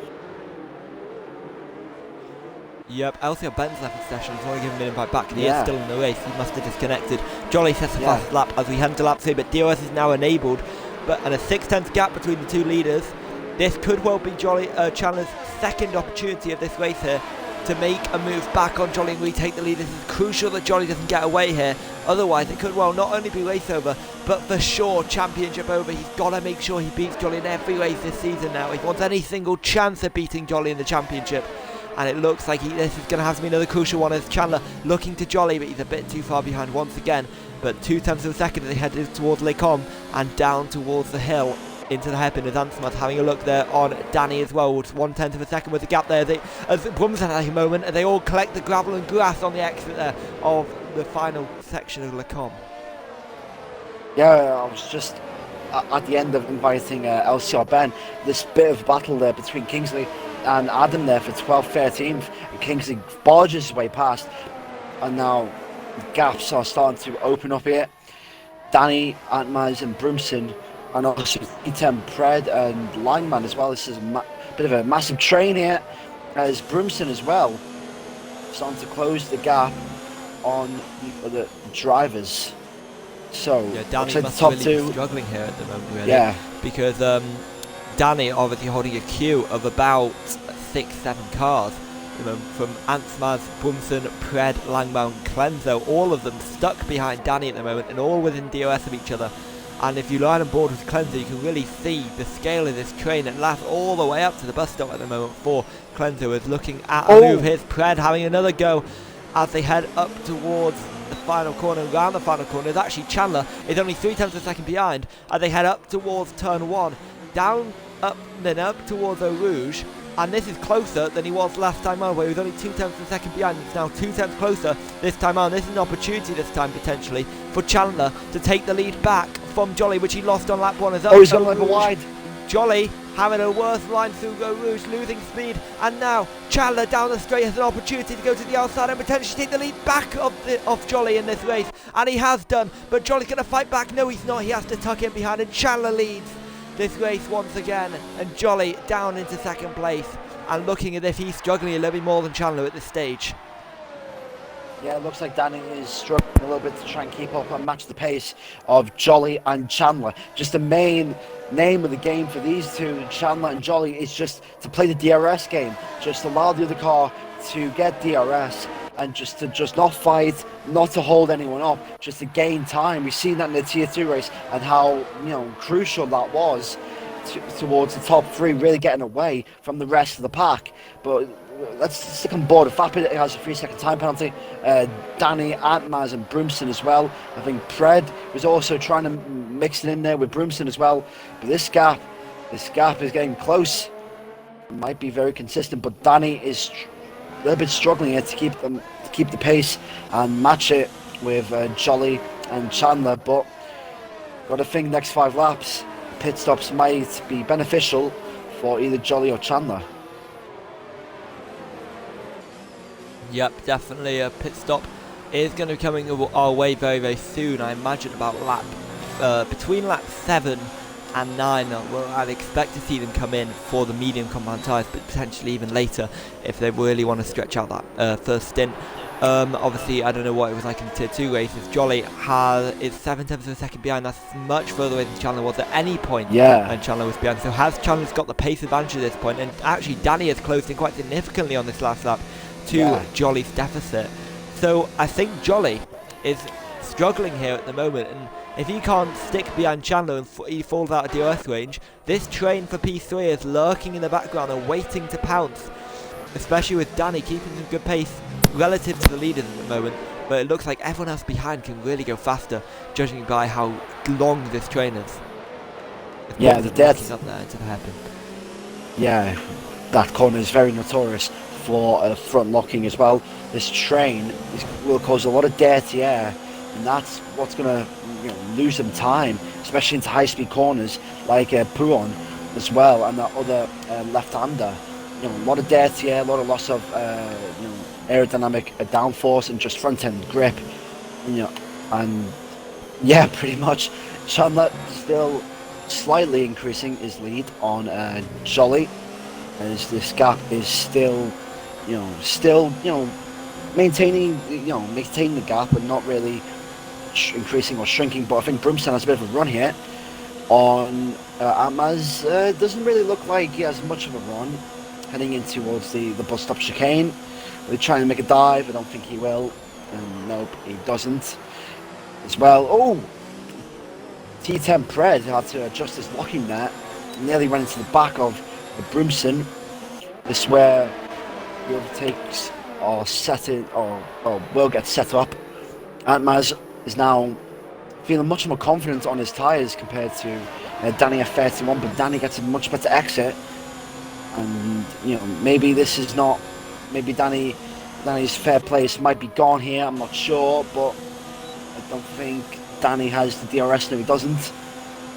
Yep, LCR Ben's left the session. He's only given an invite back, and he is still in the race. He must have disconnected. Jolly sets the fast lap as we head into lap 3, but DOS is now enabled. And a 6/10 gap between the two leaders. This could well be Chandler's second opportunity of this race here to make a move back on Jolly and retake the lead. This is crucial that Jolly doesn't get away here. Otherwise, it could well not only be race over, but for sure championship over. He's got to make sure he beats Jolly in every race this season now. He wants any single chance of beating Jolly in the championship. And it looks like this is going to have to be another crucial one as Chandler looking to Jolly, but he's a bit too far behind once again. But 2 tenths of a second as they head towards Les Combes and down towards the hill into the hairpin as Ansmath having a look there on Danny as well. With 1/10 of a second with the gap there. As Brumson at a moment, and they all collect the gravel and grass on the exit there of the final section of Les Combes. Yeah, I was just at the end of inviting LCR Ben. This bit of battle there between Kingsley and Adam there for 12th, 13th. And Kingsley barges his way past, and now the gaps are starting to open up here. Danny, Atmaz and Brumson, and also Etem, Pred and Lineman as well. This is a bit of a massive train here, as Brumson as well starting to close the gap on the drivers. So yeah, Danny must top really two be struggling here at the moment, really. Because Danny obviously holding a queue of about 6-7 cars, from Ansmaz, Brumson, Pred, Langbaum, Clenzo, all of them stuck behind Danny at the moment and all within DOS of each other. And if you line on board with Clenzo, you can really see the scale of this train and laugh all the way up to the bus stop at the moment for Clenzo is looking at a move. Here's Pred having another go as they head up towards the final corner. Around the final corner is actually Chandler is only 3 tenths of a second behind as they head up towards turn 1, down, up, then up towards Eau Rouge. And this is closer than he was last time on, where he was only 2 tenths of a second behind. It's now 2 tenths closer this time on. This is an opportunity this time, potentially, for Chandler to take the lead back from Jolly, which he lost on lap 1 as well. Oh, he's got a little wide. Jolly having a worse line through Eau Rouge, losing speed. And now Chandler down the straight has an opportunity to go to the outside and potentially take the lead back of Jolly in this race. And he has done, but Jolly's going to fight back. No, he's not. He has to tuck in behind, and Chandler leads this race once again, and Jolly down into second place and looking as if he's struggling a little bit more than Chandler at this stage. Yeah, it looks like Danny is struggling a little bit to try and keep up and match the pace of Jolly and Chandler. Just the main name of the game for these two, Chandler and Jolly, is just to play the DRS game. Just allow the other car to get DRS and just not fight, not to hold anyone up, just to gain time. We've seen that in the Tier 2 race and how crucial that was towards the top 3, really getting away from the rest of the pack. But let's stick on board. Fapid has a 3-second time penalty. Danny, Antmaz and Brumson as well. I think Pred was also trying to mix it in there with Brumson as well. But this gap is getting close. It might be very consistent, but Danny is a little bit struggling here to keep them keep the pace and match it with Jolly and Chandler. But got to think next 5 laps, pit stops might be beneficial for either Jolly or Chandler. Yep, definitely a pit stop is going to be coming our way very, very soon. I imagine about between lap 7 and 9. Well, I'd expect to see them come in for the medium compound tyres, but potentially even later if they really want to stretch out that first stint. Obviously, I don't know what it was like in the Tier 2 races. Jolly is 7 tenths of a second behind. That's much further away than Chandler was at any point when Chandler was behind. So has Chandler's got the pace advantage at this point? And actually, Danny has closed in quite significantly on this last lap to Jolly's deficit. So I think Jolly is struggling here at the moment, and if he can't stick behind Chandler and he falls out of DRS range, this train for P3 is lurking in the background and waiting to pounce, especially with Danny keeping some good pace relative to the leaders at the moment. But it looks like everyone else behind can really go faster, judging by how long this train is. Yeah, the death up there into the hairpin. Yeah, that corner is very notorious for front locking as well. This train will cause a lot of dirty air, and that's what's going to lose them time, especially into high-speed corners like Pouon as well, and that other left-hander. A lot of dirty air, a lot of loss of aerodynamic downforce and just front-end grip. And yeah, pretty much Chandler still slightly increasing his lead on Jolly, as this gap is still maintaining the gap and not really increasing or shrinking. But I think Broomston has a bit of a run here on Atmaz. Doesn't really look like he has much of a run heading in towards the bus stop chicane. They're trying to make a dive. I don't think he will. And nope, he doesn't as well. Oh, T10 Pred had to adjust his locking there. Nearly went into the back of the Broomston. This is where he overtakes or set it, or will get set up. Atmaz is now feeling much more confident on his tyres compared to Danny F31, but Danny gets a much better exit. And maybe this is not, maybe Danny's fair place might be gone here, I'm not sure, but I don't think Danny has the DRS. No, he doesn't.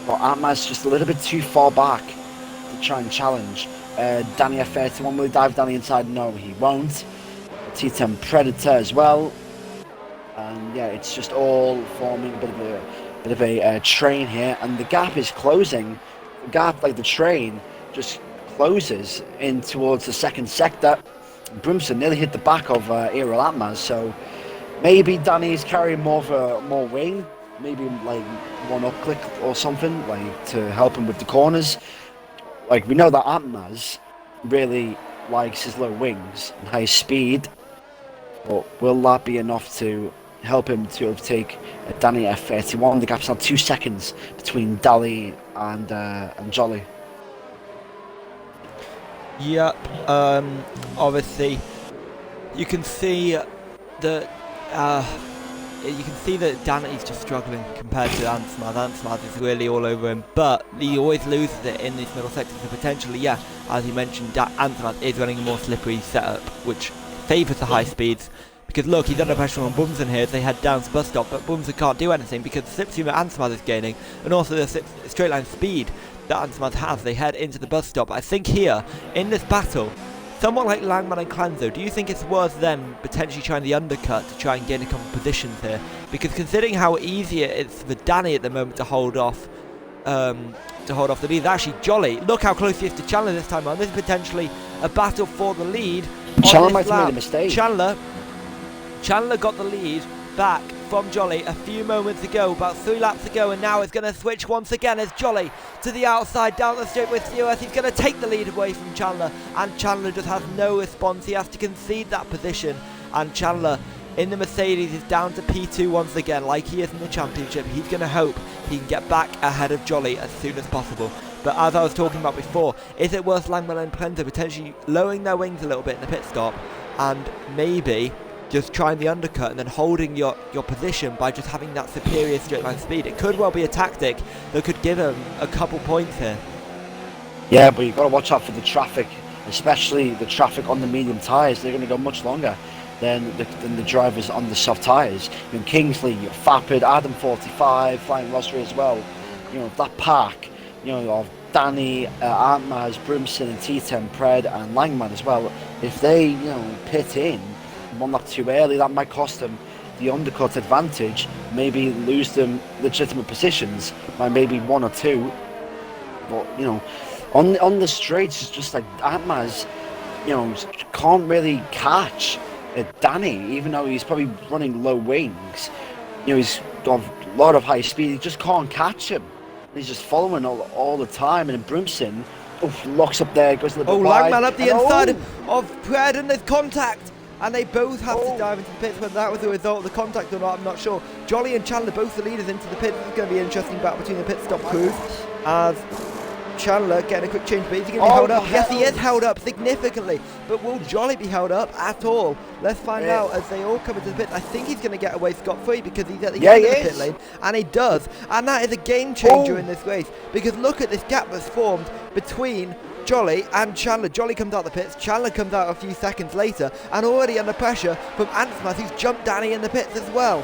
But Atmaz just a little bit too far back to try and challenge Danny F31. Will he dive Danny inside? No, he won't. T10 Predator as well. And yeah, it's just all forming a bit of a train here, and the gap is closing. The gap, like the train, just closes in towards the second sector. Broomston nearly hit the back of Errol Atmaz, so maybe Danny's carrying more wing, maybe like one up click or something, like to help him with the corners. Like we know that Atmaz really likes his low wings and high speed, but will that be enough to help him to overtake Danny F31? The gap's now 2 seconds between Dally and Jolly. Yep. Obviously, you can see that Danny's just struggling compared to Ansmad. Ansmad is really all over him, but he always loses it in these middle sectors. So potentially, yeah, as you mentioned, Ansmad is running a more slippery setup, which favours the high speeds. Because look, he's under pressure on Bumsen here as they head down to bus stop, but Bumsen can't do anything because the slipstream that Ansmad is gaining, and also the straight line speed that Ansmad has. They head into the bus stop. I think here, in this battle, someone like Langman and Clanzo, do you think it's worth them potentially trying the undercut to try and gain a couple positions here? Because considering how easy it is for Danny at the moment to hold off the lead, actually Jolly, look how close he is to Chandler this time around. This is potentially a battle for the lead. Chandler might have made a mistake. Chandler got the lead back from Jolly a few moments ago, about 3 laps ago, and now is going to switch once again as Jolly to the outside down the straight with COS. He's going to take the lead away from Chandler, and Chandler just has no response. He has to concede that position, and Chandler in the Mercedes is down to P2 once again, like he is in the championship. He's going to hope he can get back ahead of Jolly as soon as possible. But as I was talking about before, is it worth Langman and Plento potentially lowering their wings a little bit in the pit stop and maybe just trying the undercut and then holding your position by just having that superior straight line speed? It could well be a tactic that could give him a couple points here. Yeah, but you've got to watch out for the traffic, especially the traffic on the medium tyres. They're going to go much longer. than the drivers on the soft tyres. You know, Kingsley, Fappard, Adam 45, Flying Rosary as well. You know, that pack, you know, of Danny, Artmaz, Brimson and T10 Pred and Langman as well. If they, you know, pit in one lap too early, that might cost them the undercut advantage, maybe lose them legitimate positions by maybe 1 or 2. But, you know, on the straights, it's just like Artmaz, you know, can't really catch Danny, even though he's probably running low wings. You know, he's got a lot of high speed, he just can't catch him. He's just following all the time, and then Brimson locks up there, goes a little bit wide. Langman up the inside of Pred, and there's contact, and they both have to dive into the pits. Whether that was the result of the contact or not, I'm not sure. Jolly and Chandler, both the leaders, into the pits. This is going to be an interesting battle between the pit stop crews, as Chandler getting a quick change, but is he going to be held up? Yes, he is held up significantly, but will Jolly be held up at all? Let's find out as they all come into the pit. I think he's going to get away scot-free because he's at the end of the pit lane, and he does, and that is a game changer in this race, because look at this gap that's formed between Jolly and Chandler. Jolly comes out the pits, Chandler comes out a few seconds later, and already under pressure from Ansmath, who's jumped Danny in the pits as well.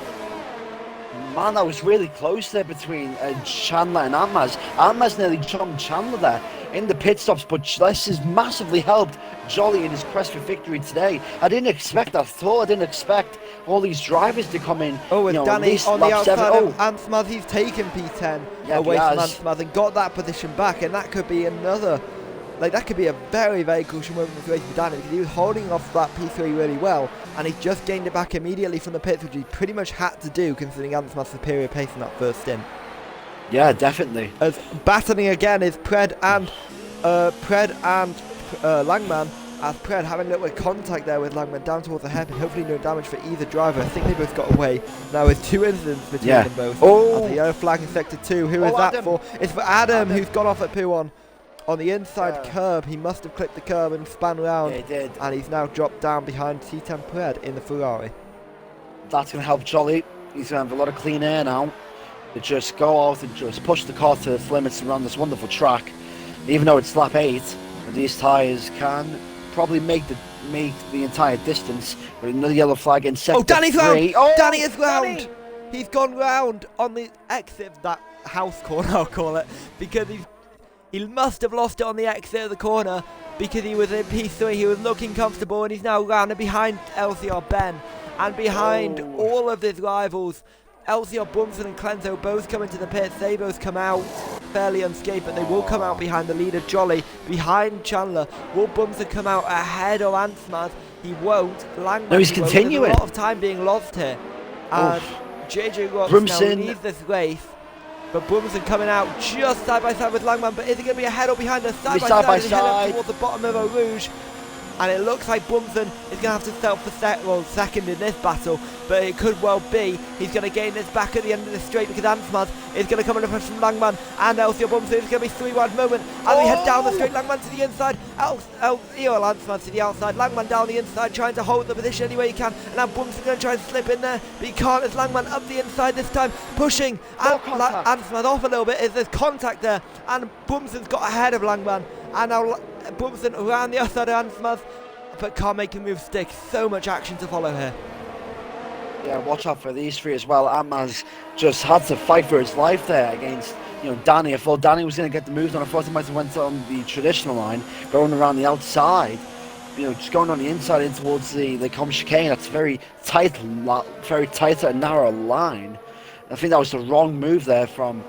Man, that was really close there between Chandler and Artmaz. Artmaz nearly jumped Chandler there in the pit stops, but this has massively helped Jolly in his quest for victory today. I didn't expect that at all. I didn't expect all these drivers to come in. Oh, with Danny on the outside of Oh. Ansmath, he's taken P10 away from Ansmath and got that position back, and that could be another... that could be a very, very crucial moment in this race for Danny, because he was holding off that P3 really well, and he just gained it back immediately from the pits, which he pretty much had to do considering Ansmath's superior pace in that first stint. Yeah, definitely. As battling again is Pred and Langman, as Pred having a little bit of contact there with Langman down towards the hairpin. Hopefully no damage for either driver. I think they both got away. Now with 2 incidents between them both. And the yellow flag in sector 2. Who is that Adam. for? It's for Adam, who's gone off at P1. On the inside curb, he must have clipped the curb and spun around. Yeah, he did. And he's now dropped down behind T10 Pred in the Ferrari. That's going to help Jolly. He's going to have a lot of clean air now. To just go out and just push the car to its limits around this wonderful track. Even though it's lap 8, these tyres can probably make the entire distance. But another yellow flag in sector 3. Danny's round! Oh, Danny is round! Danny! He's gone round on the exit of that house corner, I'll call it, because he must have lost it on the exit of the corner because he was in P3, he was looking comfortable, and he's now round and behind LCR Ben and behind all of his rivals. LCR Brunson and Clenzo both come into the pits. They both come out fairly unscathed, but they will come out behind the leader Jolly, behind Chandler. Will Brunson come out ahead of Ansmath? He won't. Langman, no, he's continuing. There's a lot of time being lost here. And JJ Ross now leads this race. But Brunson coming out just side by side with Langman. But is he going to be ahead or behind us? Side by side. Towards the bottom of Eau Rouge. And it looks like Brunson is going to have to settle for second in this battle, but it could well be he's going to gain this back at the end of the straight, because Ansmath is going to come under pressure from Langman and Elsia Brunson. It's going to be 3-1 moment as we head down the straight. Langman to the inside, Ansmath to the outside, Langman down the inside trying to hold the position any way he can, and now Brunson's going to try and slip in there, but he can't as Langman up the inside this time, pushing Ansmath off a little bit. There's contact there, and Brunson's got ahead of Langman, and now Brunson around the outside of Ansmath, but can't make him move stick. So much action to follow here. Yeah, watch out for these three as well. Amaz just had to fight for his life there against, Danny. I thought Danny was going to get the moves on. I thought he might have went on the traditional line, going around the outside, just going on the inside in towards the com chicane. That's very tight and narrow line. I think that was the wrong move there from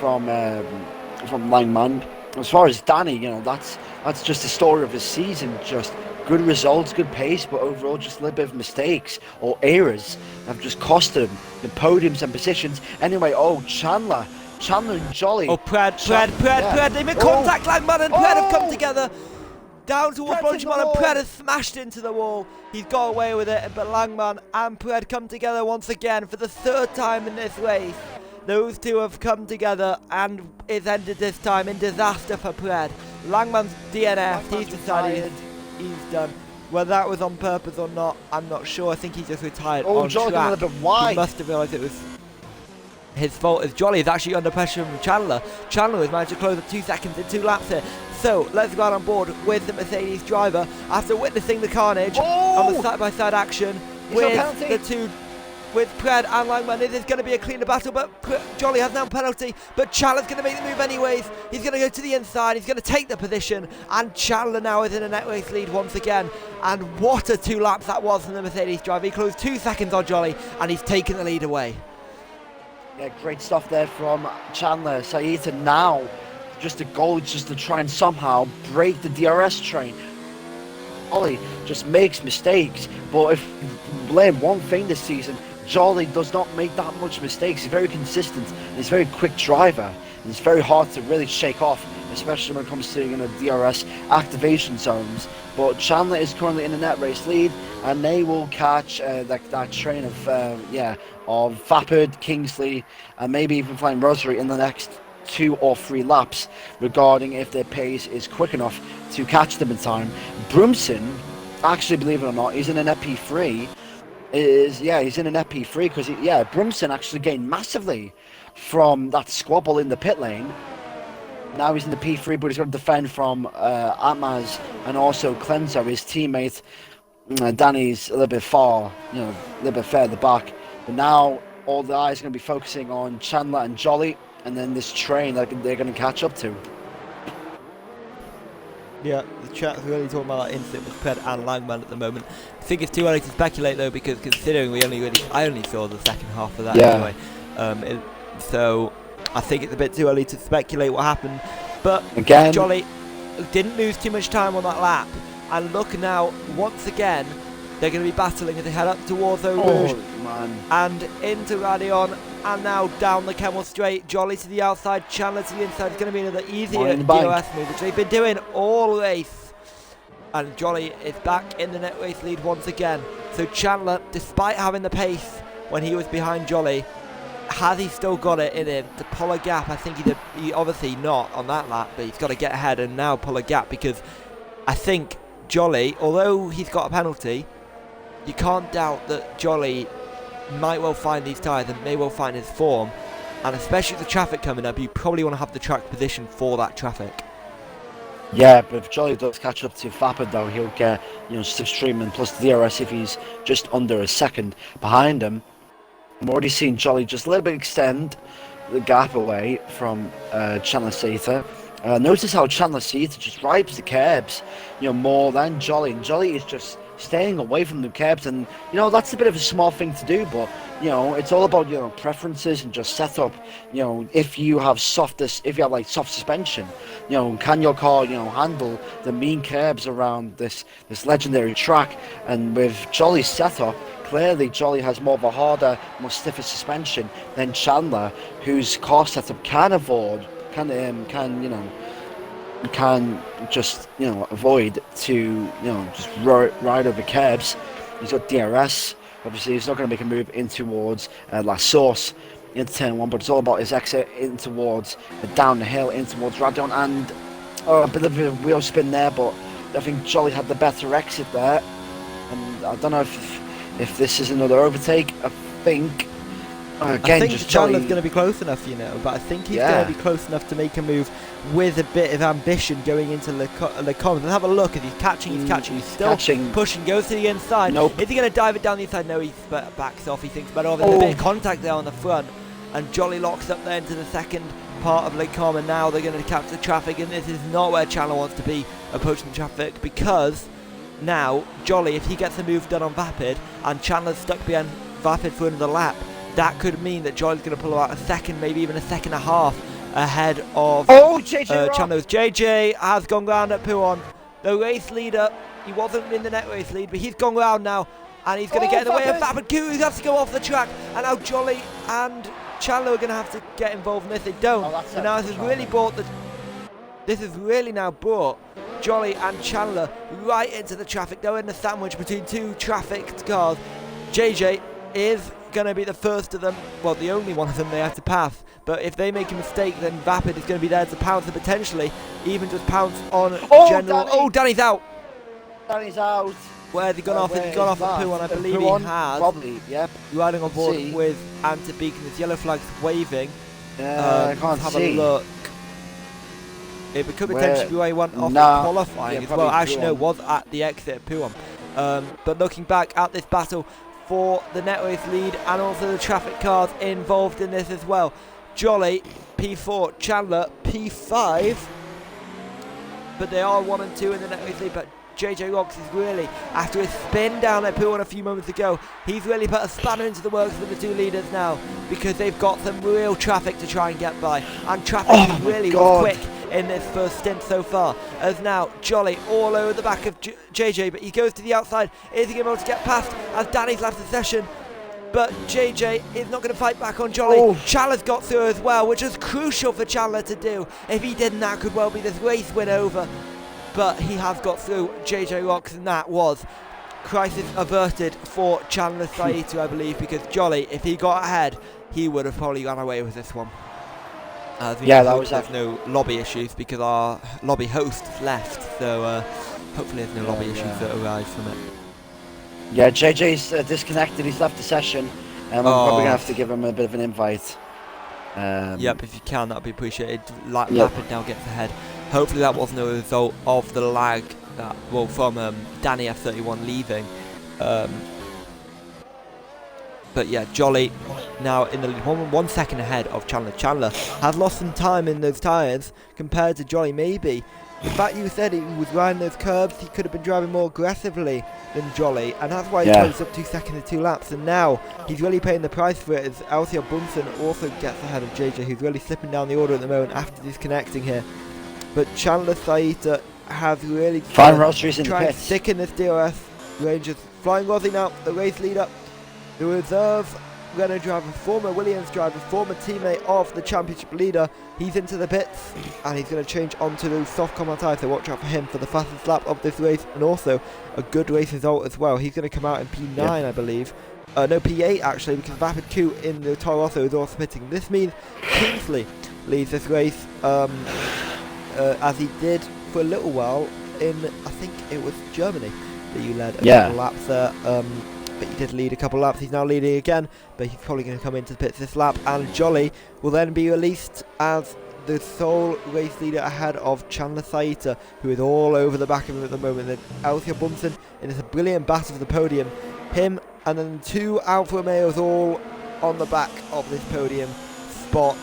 Langman. As far as Danny, that's just the story of his season. Just good results, good pace, but overall just a little bit of mistakes or errors have just cost him the podiums and positions. Anyway, Chandler and Jolly. Pred. They make contact. Langman and Pred have come together. Down towards Bonchimon, and Pred has smashed into the wall. He's got away with it, but Langman and Pred come together once again for the third time in this race. Those two have come together, and it's ended this time in disaster for Pred. Langman's DNF'd, he's decided he's done. Whether that was on purpose or not, I'm not sure. I think he just retired on Jolly track. a little bit wide. He must have realised it was his fault, as Jolly is actually under pressure from Chandler. Chandler has managed to close up 2 seconds in 2 laps here. So let's go out on board with the Mercedes driver after witnessing the carnage on the side-by-side action with the two, with Pred and Langman. This is going to be a cleaner battle, but Jolly has now a penalty, but Chandler's going to make the move anyways. He's going to go to the inside, he's going to take the position, and Chandler now is in a net race lead once again. And what a 2 laps that was from the Mercedes driver. He closed 2 seconds on Jolly, and he's taken the lead away. Yeah, great stuff there from Chandler. Saita now, just a goal just to try and somehow break the DRS train. Jolly just makes mistakes, but if you blame one thing this season, Jolly does not make that much mistakes. He's very consistent, and he's a very quick driver, and it's very hard to really shake off, especially when it comes to DRS activation zones. But Chandler is currently in the net race lead, and they will catch that train of Vapid, Kingsley, and maybe even Flying Rosary in the next 2 or 3 laps, regarding if their pace is quick enough to catch them in time. Brumson, actually, believe it or not, he's in an EP3. He's in an EP3 because Brumson actually gained massively from that squabble in the pit lane. Now he's in the P3, but he's got to defend from Atmaz and also Cleanser, his teammate. Danny's a little bit far, a little bit further back. But now all the eyes are going to be focusing on Chandler and Jolly, and then this train that they're going to catch up to. Yeah, the chat's really talking about that incident with Pred and Langman at the moment. I think it's too early to speculate though, because considering I only saw the second half of that anyway. So I think it's a bit too early to speculate what happened. But again, Jolly didn't lose too much time on that lap. And look now, once again, they're going to be battling as they head up towards Eau Rouge and into Radion, and now down the Kemmel Straight. Jolly to the outside, Chandler to the inside. It's going to be another easier DOS move, which they've been doing all race. And Jolly is back in the net race lead once again. So Chandler, despite having the pace when he was behind Jolly, has he still got it in him to pull a gap? I think he obviously not on that lap, but he's got to get ahead and now pull a gap, because I think Jolly, although he's got a penalty, you can't doubt that Jolly might well find these tyres and may well find his form, and especially with the traffic coming up, you probably want to have the track position for that traffic. Yeah, but if Jolly does catch up to Vapid though, he'll get slipstream and plus the DRS if he's just under a second behind him. I'm already seeing Jolly just a little bit extend the gap away from Chandler Sater. Notice how Chandler Sater just rides the curbs, more than Jolly, and Jolly is just staying away from the curbs, and that's a bit of a small thing to do, but it's all about preferences and just setup. If you have soft suspension, can your car handle the mean curbs around this legendary track? And with Jolly's setup, clearly Jolly has more of a harder, more stiffer suspension than Chandler, whose car setup can avoid avoid to just ride over curbs. He's got DRS. Obviously he's not going to make a move in towards La Source into turn 1, but it's all about his exit in towards down the hill in towards Radion, and a bit of a wheel spin there, but I think Jolly had the better exit there, and I don't know if this is another overtake. I think Chandler's going to be close enough, but I think he's going to be close enough to make a move with a bit of ambition going into Le Commons. And have a look, as he's catching, he's still pushing, goes to the inside. Nope. Is he going to dive it down the inside? No, he backs off, he thinks better of it. There's a bit of contact there on the front, and Jolly locks up there into the second part of Le Commons. Now they're going to catch the traffic, and this is not where Chandler wants to be, approaching the traffic, because now Jolly, if he gets a move done on Vapid, and Chandler's stuck behind Vapid for another lap, that could mean that Jolly's going to pull out a second, maybe even a second and a half ahead of Chandler. JJ has gone round at Pouon, the race leader. He wasn't in the net race lead, but he's gone round now, and he's going to get in the way of Vapid. He has to go off the track, and now Jolly and Chandler are going to have to get involved in this. They don't. So now this has really now brought Jolly and Chandler right into the traffic. They're in the sandwich between two trafficked cars. JJ is going to be the first of them, well, the only one of them they have to pass, but if they make a mistake, then Vapid is going to be there to pounce, and potentially even just pounce on General. Danny's out. Where has he gone off? Has he gone off at Pouon? I believe he has. Probably, yep. Riding on board with Antibeacon. His yellow flag's waving. I can't have see. A look. It could potentially be where he went off Nah, qualifying yeah, as well. Actually, no, Puan. was at the exit at Puan. But looking back at this battle for the net race lead and also the traffic cars involved in this as well. Jolly, P4, Chandler, P5. But they are 1 and 2 in the net race lead. But JJ Rocks is really, after his spin down at Puan a few moments ago, he's really put a spanner into the works for the two leaders now, because they've got some real traffic to try and get by. And traffic really was quick in this first stint so far, as now Jolly all over the back of JJ, but he goes to the outside. Is he able to get past as Danny's left the session? But JJ is not going to fight back on Jolly. Chandler's got through as well, which is crucial for Chandler to do. If he didn't, that could well be this race win over. But he has got through JJ Rocks, and that was crisis averted for Chandler Saito, I believe, because Jolly, if he got ahead, he would have probably gone away with this one. Yeah, that was. There's no lobby issues because our lobby host left, so hopefully there's no lobby issues that arise from it. Yeah, JJ's disconnected. He's left the session. I'm probably gonna have to give him a bit of an invite. Yep, if you can, that'd be appreciated. Lapid now gets ahead. Hopefully that wasn't a result of the lag that, well, from Danny F31 leaving. But yeah, Jolly now in the lead, 1 second ahead of Chandler. Chandler has lost some time in those tyres compared to Jolly, maybe. The fact you said he was riding those curbs, he could have been driving more aggressively than Jolly, and that's why he closed up 2 seconds in 2 laps. And now he's really paying the price for it, as Althea Bunsen also gets ahead of JJ, who's really slipping down the order at the moment after disconnecting here. But Chandler Saito has really tried to stick in this DRS. Rangers flying Rossi now, the race leader, the reserve Renault driver, former Williams driver, former teammate of the championship leader. He's into the pits and he's going to change onto the soft combat tyre, so watch out for him for the fastest lap of this race, and also a good race result as well. He's going to come out in P9, I believe. No, P8 actually, because Vapid Q in the Toro Rosso is also pitting. This means Kingsley leads this race, as he did for a little while in, I think it was Germany, that you led a couple laps there. But he did lead a couple laps. He's now leading again, but he's probably going to come into the pits this lap, and Jolly will then be released as the sole race leader ahead of Chandler Saito, who is all over the back of him at the moment. Then Althea Bunsen in this brilliant battle for the podium. Him and then 2 Alfa Romeos all on the back of this podium spot.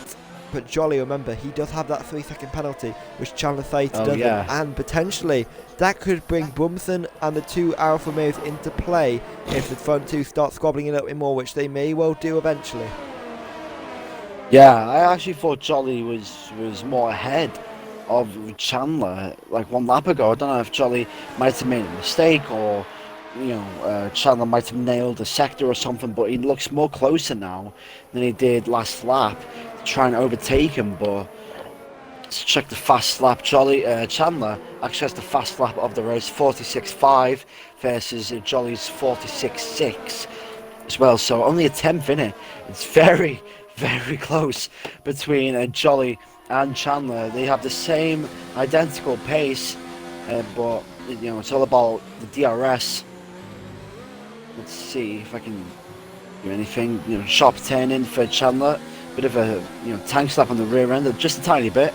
But Jolly, remember, he does have that 3-second penalty, which Chandler Saito doesn't, and potentially that could bring Bunsen and the 2 Alfa Romeos into play if the front 2 start squabbling a little bit more, which they may well do eventually. Yeah, I actually thought Jolly was more ahead of Chandler like 1 lap ago. I don't know if Jolly might have made a mistake, or Chandler might have nailed a sector or something, but he looks more closer now than he did last lap, trying to overtake him. But let's check the fast lap. Chandler actually has the fast lap of the race, 46.5 versus Jolly's 46.6 as well, so only a 10th in it. It's very, very close between Jolly and Chandler. They have the same identical pace, but it's all about the DRS. Let's see if I can do anything. Sharp turn in for Chandler. Bit of a tank slap on the rear end, just a tiny bit.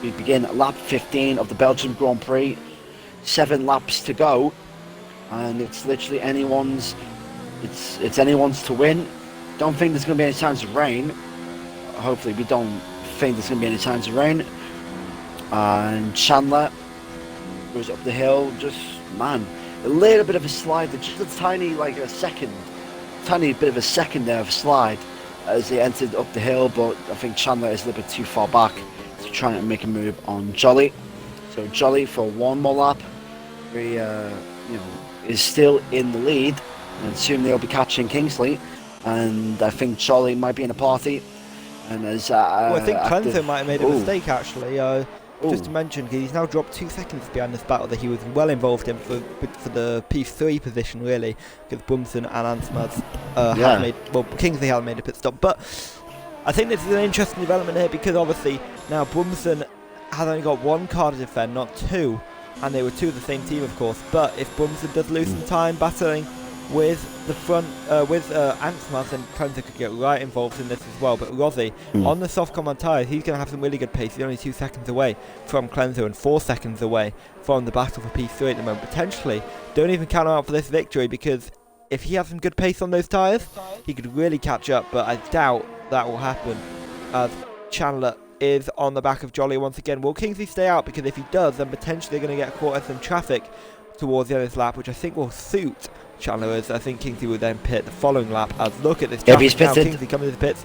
We begin at lap 15 of the Belgium Grand Prix. 7 laps to go, and it's literally anyone's. It's anyone's to win. Don't think there's going to be any signs of rain. Hopefully, we don't think there's going to be any signs of rain. And Chandler goes up the hill. Just a little bit of a slide. Just a tiny, tiny bit of a second there of a slide as they entered up the hill, but I think Chandler is a little bit too far back to try and make a move on Jolly. So Jolly for 1 more lap, he is still in the lead, and soon they'll be catching Kingsley, and I think Jolly might be in a party. And as I think Cleanser might have made a mistake actually. Just to mention, he's now dropped 2 seconds behind this battle that he was well involved in for the P3 position, really, because Bunsen and Ansmads had made, Kingsley hadn't made a pit stop. But I think this is an interesting development here, because obviously now Bunsen has only got 1 car to defend, not 2, and they were 2 of the same team, of course. But if Bunsen does lose some time battling with the front, with Ansmas, and Cleanser could get right involved in this as well. But Rossi, on the soft command tyres, he's going to have some really good pace. He's only 2 seconds away from Cleanser and 4 seconds away from the battle for P3 at the moment. Potentially, don't even count him out for this victory, because if he has some good pace on those tyres, he could really catch up. But I doubt that will happen, as Chandler is on the back of Jolly once again. Will Kingsley stay out? Because if he does, then potentially they're going to get caught in some traffic towards the end of this lap, which I think will suit Chandler, as I think Kingsley will then pit the following lap. As look at this traffic now, Kingsley coming into the pits,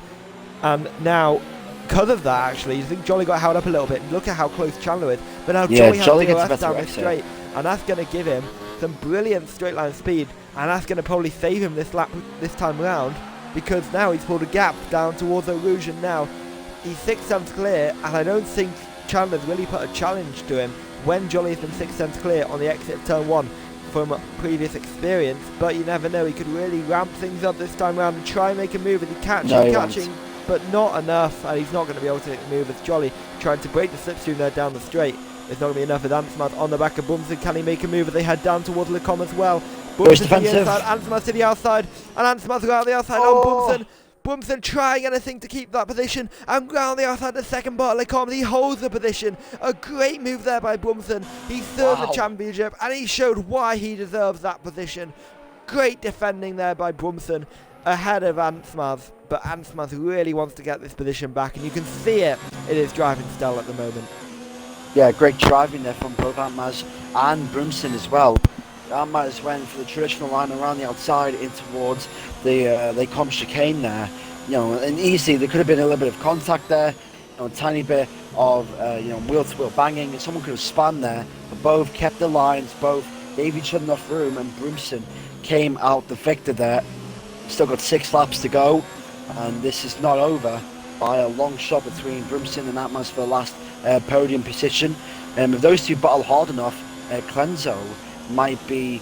and now because of that, actually, you think Jolly got held up a little bit. Look at how close Chandler is, but now Jolly has to go down this straight, and that's going to give him some brilliant straight line speed, and that's going to probably save him this lap this time round, because now he's pulled a gap down towards Eau Rouge, and now he's 6 tenths clear, and I don't think Chandler's really put a challenge to him when Jolly has been 6 tenths clear on the exit of turn 1 from previous experience. But you never know, he could really ramp things up this time around and try and make a move, and he catching, but not enough, and he's not going to be able to make the move as Jolly trying to break the slipstream there down the straight. It's not going to be enough with Ansmas on the back of Bumson. Can he make a move as they head down towards Lecom as well? Bumson to the inside, Ansmas to the outside, and Ansmas around the outside on Bumson. Bumson trying anything to keep that position, and round the outside the second part of Lecom. He holds the position. A great move there by Bumson. He served the championship, and he showed why he deserves that position. Great defending there by Bumson ahead of Ansmas, but Ansmas really wants to get this position back, and you can see it in his driving style at the moment. Yeah, great driving there from both Ansmas and Bumson as well. Ansmas went for the traditional line around the outside in towards the Lecom chicane there, and easily there could have been a little bit of contact there, a tiny bit of wheel-to-wheel banging, and someone could have spun there, but both kept the lines, both gave each other enough room, and Bumson came out the victor there. Still got 6 laps to go, and this is not over by a long shot between Bumson and Ansmas for the last podium position. If those two battle hard enough, Clenzo might be,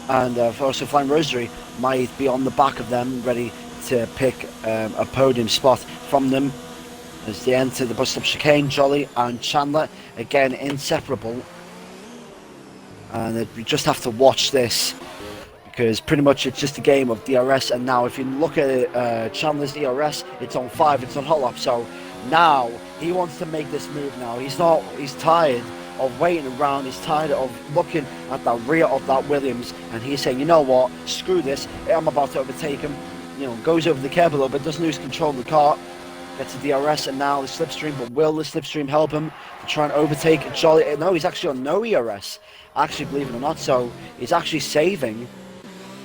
and also Flying Rosary might be on the back of them, ready to pick a podium spot from them as they enter the bus stop chicane. Jolly and Chandler again inseparable, and we just have to watch this, because pretty much it's just a game of DRS. And now if you look at it, Chandler's DRS, it's on 5, it's on hot lap, so now he wants to make this move now. He's tired of waiting around, he's tired of looking at the rear of that Williams, and he's saying, you know what, screw this, I'm about to overtake him. Goes over the curb a little bit, doesn't lose control of the car, gets a DRS, and now the slipstream. But will the slipstream help him to try and overtake Jolly? No, he's actually on no ERS, actually, believe it or not, so he's actually saving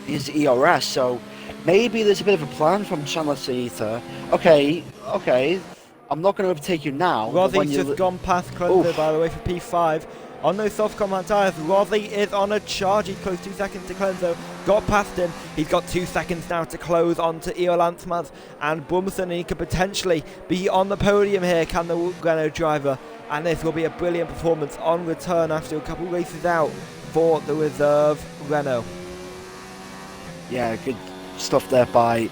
his ERS. So maybe there's a bit of a plan from Chandler Saita. Okay, I'm not going to overtake you now. Rossy's just gone past Cleanser, by the way, for P5. On those soft command tyres, Rossi is on a charge. He's close 2 seconds to Cleanser. Got past him. He's got 2 seconds now to close on to Eol Ansmas and Bumson, and he could potentially be on the podium here, can the Renault driver. And this will be a brilliant performance on return after a couple races out for the reserve Renault. Yeah, good stuff there by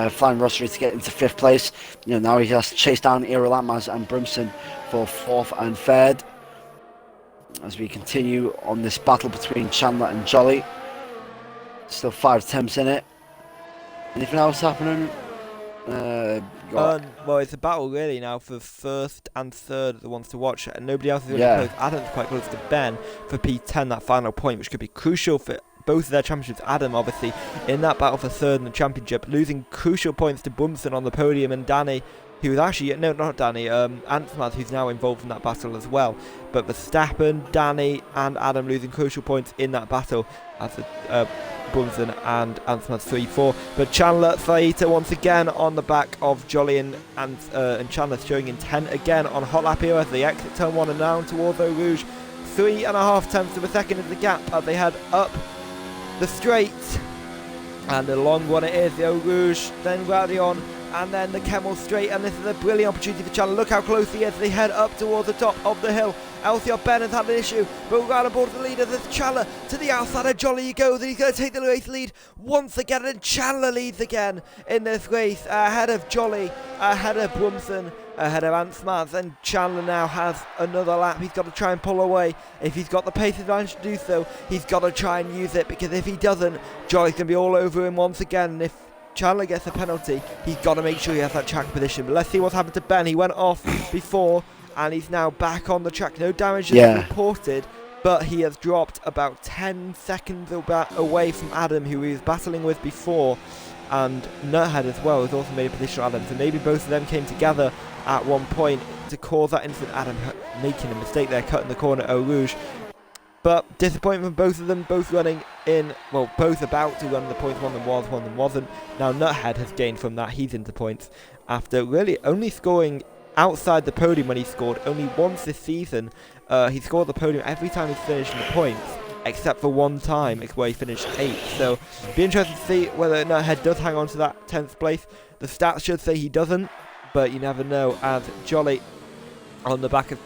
Flying Rosary to get into 5th place. Now he has to chase down Eol Ansmas and Bumson for 4th and 3rd. As we continue on this battle between Chandler and Jolly. Still 5 attempts in it. Anything else happening? Well, it's a battle really now for 1st and 3rd, the ones to watch, and nobody else is really close. Adam's quite close to Ben for P10, that final point, which could be crucial for both of their championships. Adam, obviously, in that battle for 3rd in the championship, losing crucial points to Bumson on the podium, and Danny, who was actually, no, not Danny, Ansmas, who's now involved in that battle as well. But Verstappen, Danny, and Adam losing crucial points in that battle as Bumson and Ansmas 3-4. But Chandler Saita once again on the back of Jolly and Chandler, showing intent again on hot lap here as they exit turn 1 and down towards Eau Rouge. 3.5 tenths of a second is the gap as they head up the straight. And a long one it is, the Eau Rouge, then Radion, and then the Kemmel straight, and this is a brilliant opportunity for Chandler. Look how close he is. They head up towards the top of the hill. LCR Ben has had an issue, but right aboard the leader. There's Chandler to the outside of Jolly. He goes, and he's going to take the race lead once again, and Chandler leads again in this race, ahead of Jolly, ahead of Bumson, ahead of Ansmaz, and Chandler now has another lap. He's got to try and pull away. If he's got the pace advantage to do so, he's got to try and use it, because if he doesn't, Jolly's going to be all over him once again. And if Chandler gets a penalty, he's got to make sure he has that track position. But let's see what's happened to Ben. He went off before, and he's now back on the track. No damage is reported, but he has dropped about 10 seconds away from Adam, who he was battling with before. And Nuthead as well has also made a position on Adam, so maybe both of them came together at one point to cause that incident. Adam making a mistake there, cutting the corner at Eau Rouge. But disappointment from both of them, both running in, well, both about to run the points. One of them was, one of them wasn't. Now Nuthead has gained from that. He's into points after really only scoring outside the podium when he scored only once this season. He scored the podium every time he's finished in the points, except for one time where he finished 8th. So be interested to see whether Nuthead does hang on to that 10th place. The stats should say he doesn't, but you never know, as Jolly on the back of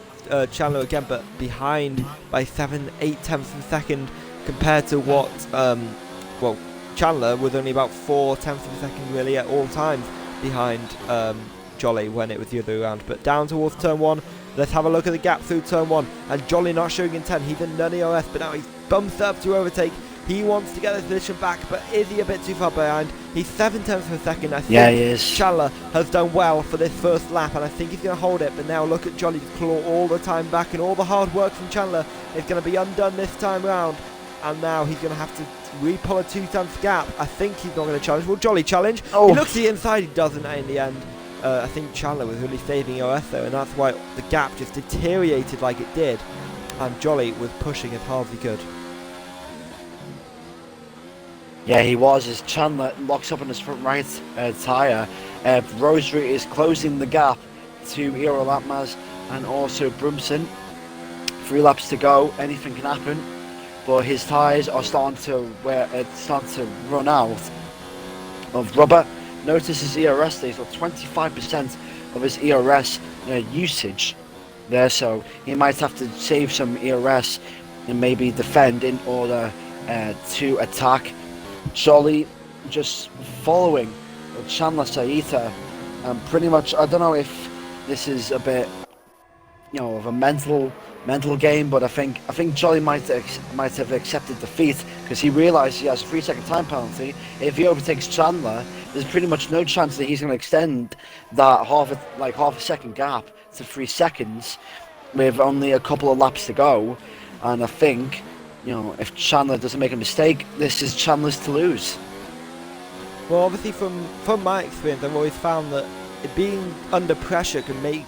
Chandler again, but behind by 7-8 tenths of a second compared to what well, Chandler was only about 4 tenths of a second really at all times behind Jolly when it was the other way around. But down towards turn 1, let's have a look at the gap through turn 1, and Jolly not showing intent. He's in none ERS, but now he's bumped up to overtake. He wants to get his position back, but is he a bit too far behind? He's 7 tenths of a second. I think he is. Chandler has done well for this first lap, and I think he's going to hold it. But now look at Jolly claw all the time back, and all the hard work from Chandler is going to be undone this time round. And now he's going to have to re-pull a 2-tenth gap. I think he's not going to challenge. Will Jolly challenge? Oh. He looks to the inside, he doesn't in the end. I think Chandler was really saving ERS though, and that's why the gap just deteriorated like it did. And Jolly was pushing as hard as he could. Yeah, he was, as Chandler locks up on his front right tyre. Rosary is closing the gap to Eero Lampmas and also Brumson. 3 laps to go, anything can happen, but his tyres are starting to run out of rubber. Notice his ERS there, he's got 25% of his ERS usage there, so he might have to save some ERS and maybe defend in order to attack. Jolly just following Chandler Saita, and pretty much, I don't know if this is a bit, of a mental game, but I think Jolly might have accepted defeat, because he realised he has a 3-second time penalty. If he overtakes Chandler, there's pretty much no chance that he's going to extend that half a second gap to 3 seconds with only a couple of laps to go. And I think, if Chandler doesn't make a mistake, this is Chandler's to lose. Well, obviously from my experience, I've always found that being under pressure can make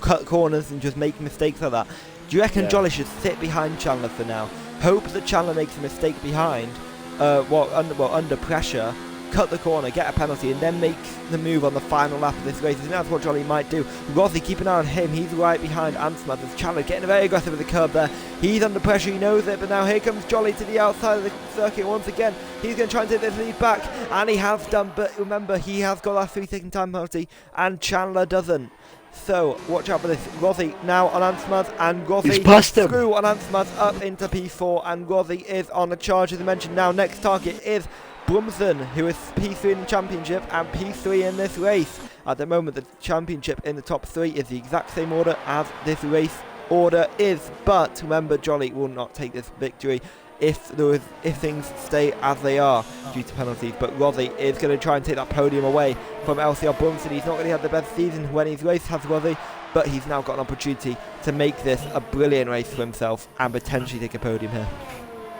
cut corners and just make mistakes like that. Do you reckon Jolly should sit behind Chandler for now? Hope that Chandler makes a mistake behind, under pressure, cut the corner, get a penalty, and then make the move on the final lap of this race. I think that's what Jolly might do. Rossi, keep an eye on him. He's right behind Ansmad. There's Chandler getting very aggressive with the curb there. He's under pressure, he knows it, but now here comes Jolly to the outside of the circuit once again. He's going to try and take this lead back, and he has done, but remember, he has got that 3-second time penalty, and Chandler doesn't. So, watch out for this. Rossi now on Ansmaz, and Rossi screw on Ansmaz up into P4, and Rossi is on a charge, as I mentioned. Now, next target is Brumson, who is P3 in the championship and P3 in this race. At the moment, the championship in the top 3 is the exact same order as this race order is, but remember, Jolly will not take this victory if things stay as they are due to penalties. But Rossi is going to try and take that podium away from LCR Brumson. He's not really had the best season when he's raced, has Rossi, but he's now got an opportunity to make this a brilliant race for himself and potentially take a podium here.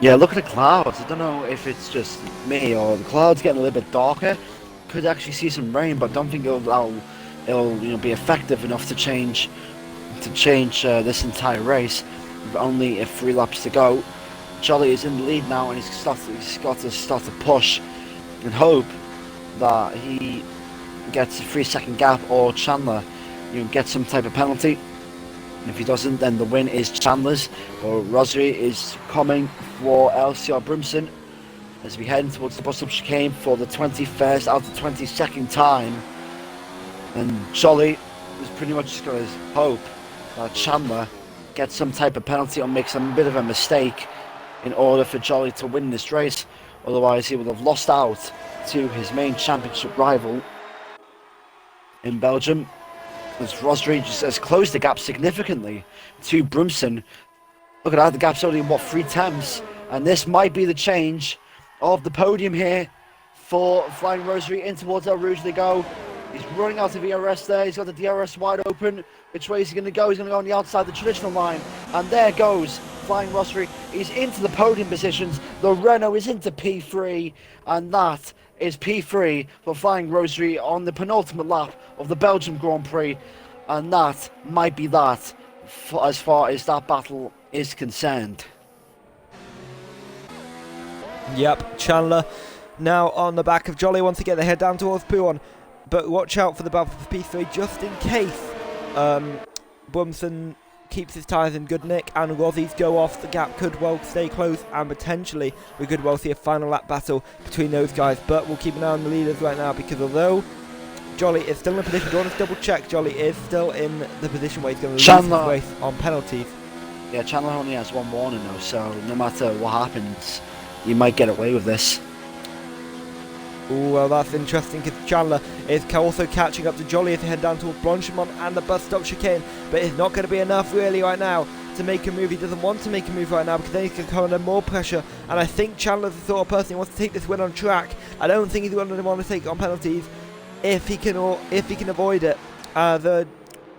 Yeah, look at the clouds. I don't know if it's just me or the clouds getting a little bit darker. Could actually see some rain, but don't think it'll be effective enough to change this entire race. With only 3 laps to go. Jolly is in the lead now, and he's got to start to push and hope that he gets a 3-second gap, or Chandler gets some type of penalty. If he doesn't, then the win is Chandler's. But Rosary is coming for LCR Brumson as we head towards the bus-up chicane for the 21st out of 22nd time. And Jolly is pretty much just going to hope that Chandler gets some type of penalty or makes a bit of a mistake in order for Jolly to win this race. Otherwise, he would have lost out to his main championship rival in Belgium. as Rosry just has closed the gap significantly to Brumson. Look at that, the gap's only, what, 3 tenths? And this might be the change of the podium here for Flying Rosary. In towards El Rouge they go. He's running out of ERS there. He's got the DRS wide open. Which way is he going to go? He's going to go on the outside, the traditional line. And there goes Flying Rosary. He's into the podium positions. The Renault is into P3. And that is P3 for Flying Rosary on the penultimate lap of the Belgium Grand Prix. And that might be that for as far as that battle is concerned. Yep, Chandler now on the back of Jolly once again. They head down towards P1, but watch out for the battle for P3 just in case Brumson keeps his tyres in good nick and Rossy's go off. The gap could well stay close, and potentially we could well see a final lap battle between those guys. But we'll keep an eye on the leaders right now, because although Jolly is still in a position, do you want to double check? Jolly is still in the position where he's going to lose his race on penalties. Yeah, Chandler only has one warning though, so no matter what happens, you might get away with this. Ooh, well, that's interesting, because Chandler is also catching up to Jolly as they head down towards Blanchimont and the bus stop chicane, but it's not going to be enough really right now to make a move. He doesn't want to make a move right now, because then he's going to come under more pressure, and I think Chandler's the sort of person who wants to take this win on track. I don't think he's going to want to take it on penalties if he can avoid it. The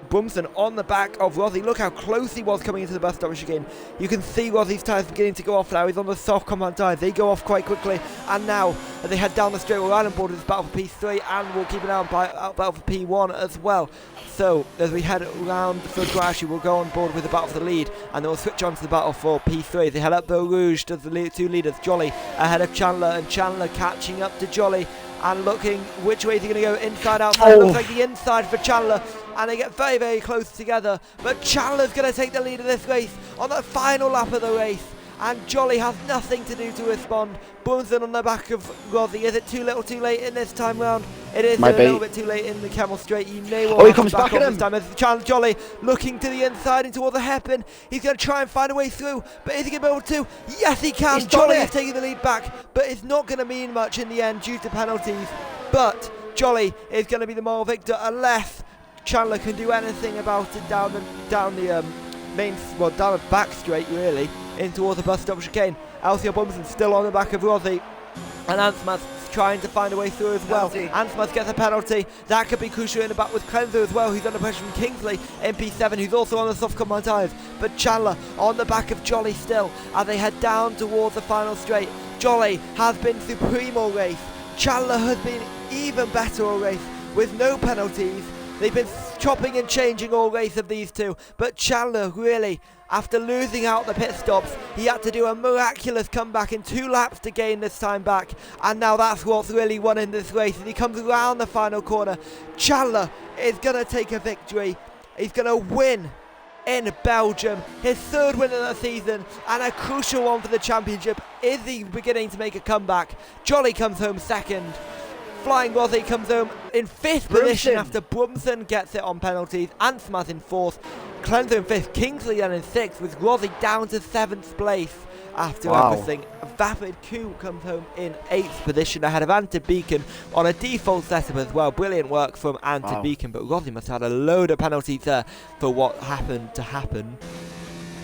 Brumson on the back of Rossi. Look how close he was coming into the bus stop chicane. You can see Rossi's tyres beginning to go off now. He's on the soft compound tyres. They go off quite quickly. And now, as they head down the straight, we're right on board with this battle for P3, and we'll keep an eye on battle for P1 as well. So, as we head around the first actually, we'll go on board with the battle for the lead, and then we'll switch on to the battle for P3. They head up Beau Rouge to the two leaders, Jolly ahead of Chandler, and Chandler catching up to Jolly. And looking which way is he going to go, inside, outside. Looks like the inside for Chandler, and they get very, very close together. But Chandler's going to take the lead of this race on the final lap of the race, and Jolly has nothing to do to respond. Brumson on the back of Rossi. Is it too little too late in this time round? It is a little bit too late in the Camel Straight. He may well he comes back at him. This time as Jolly looking to the inside and towards the hairpin. He's going to try and find a way through, but is he going to be able to? Yes, he can. Jolly is taking the lead back, but it's not going to mean much in the end due to penalties. But Jolly is going to be the moral victor unless Chandler can do anything about it down the down the back straight really in towards the bus stop chicane. Alcyon Brumson still on the back of Rossi, and Ansmas trying to find a way through as well. Ansmas gets a penalty. That could be crucial in the back with Cleanser as well, who's under pressure from Kingsley in P7, who's also on the soft compound tyres. But Chandler on the back of Jolly still as they head down towards the final straight. Jolly has been supreme all race. Chandler has been even better all race with no penalties. They've been chopping and changing all race of these two, but Chandler really, after losing out the pit stops, he had to do a miraculous comeback in 2 laps to gain this time back, and now that's what's really won in this race. As he comes around the final corner, Chandler is going to take a victory. He's going to win in Belgium, his 3rd win of the season, and a crucial one for the championship. Is he beginning to make a comeback? Jolly comes home 2nd. Flying Rossi comes home in 5th position after Brumson gets it on penalties. Ansmas in 4th. Cleanser in 5th. Kingsley then in 6th, with Rossi down to 7th place after everything. Vapid Q comes home in 8th position ahead of Ante Beacon on a default setup as well. Brilliant work from Ante Beacon, but Rossi must have had a load of penalties there for what happened to happen.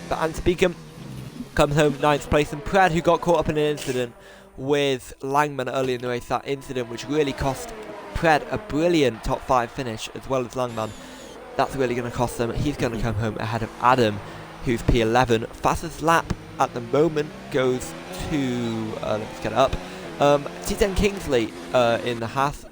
But Ante Beacon comes home 9th place, and Pred, who got caught up in an incident with Langman early in the race, that incident which really cost Pred a brilliant top 5 finish as well as Langman. That's really going to cost them. He's going to come home ahead of Adam, who's P11. Fastest lap at the moment goes to, let's get it up, T10 Kingsley in the Haas,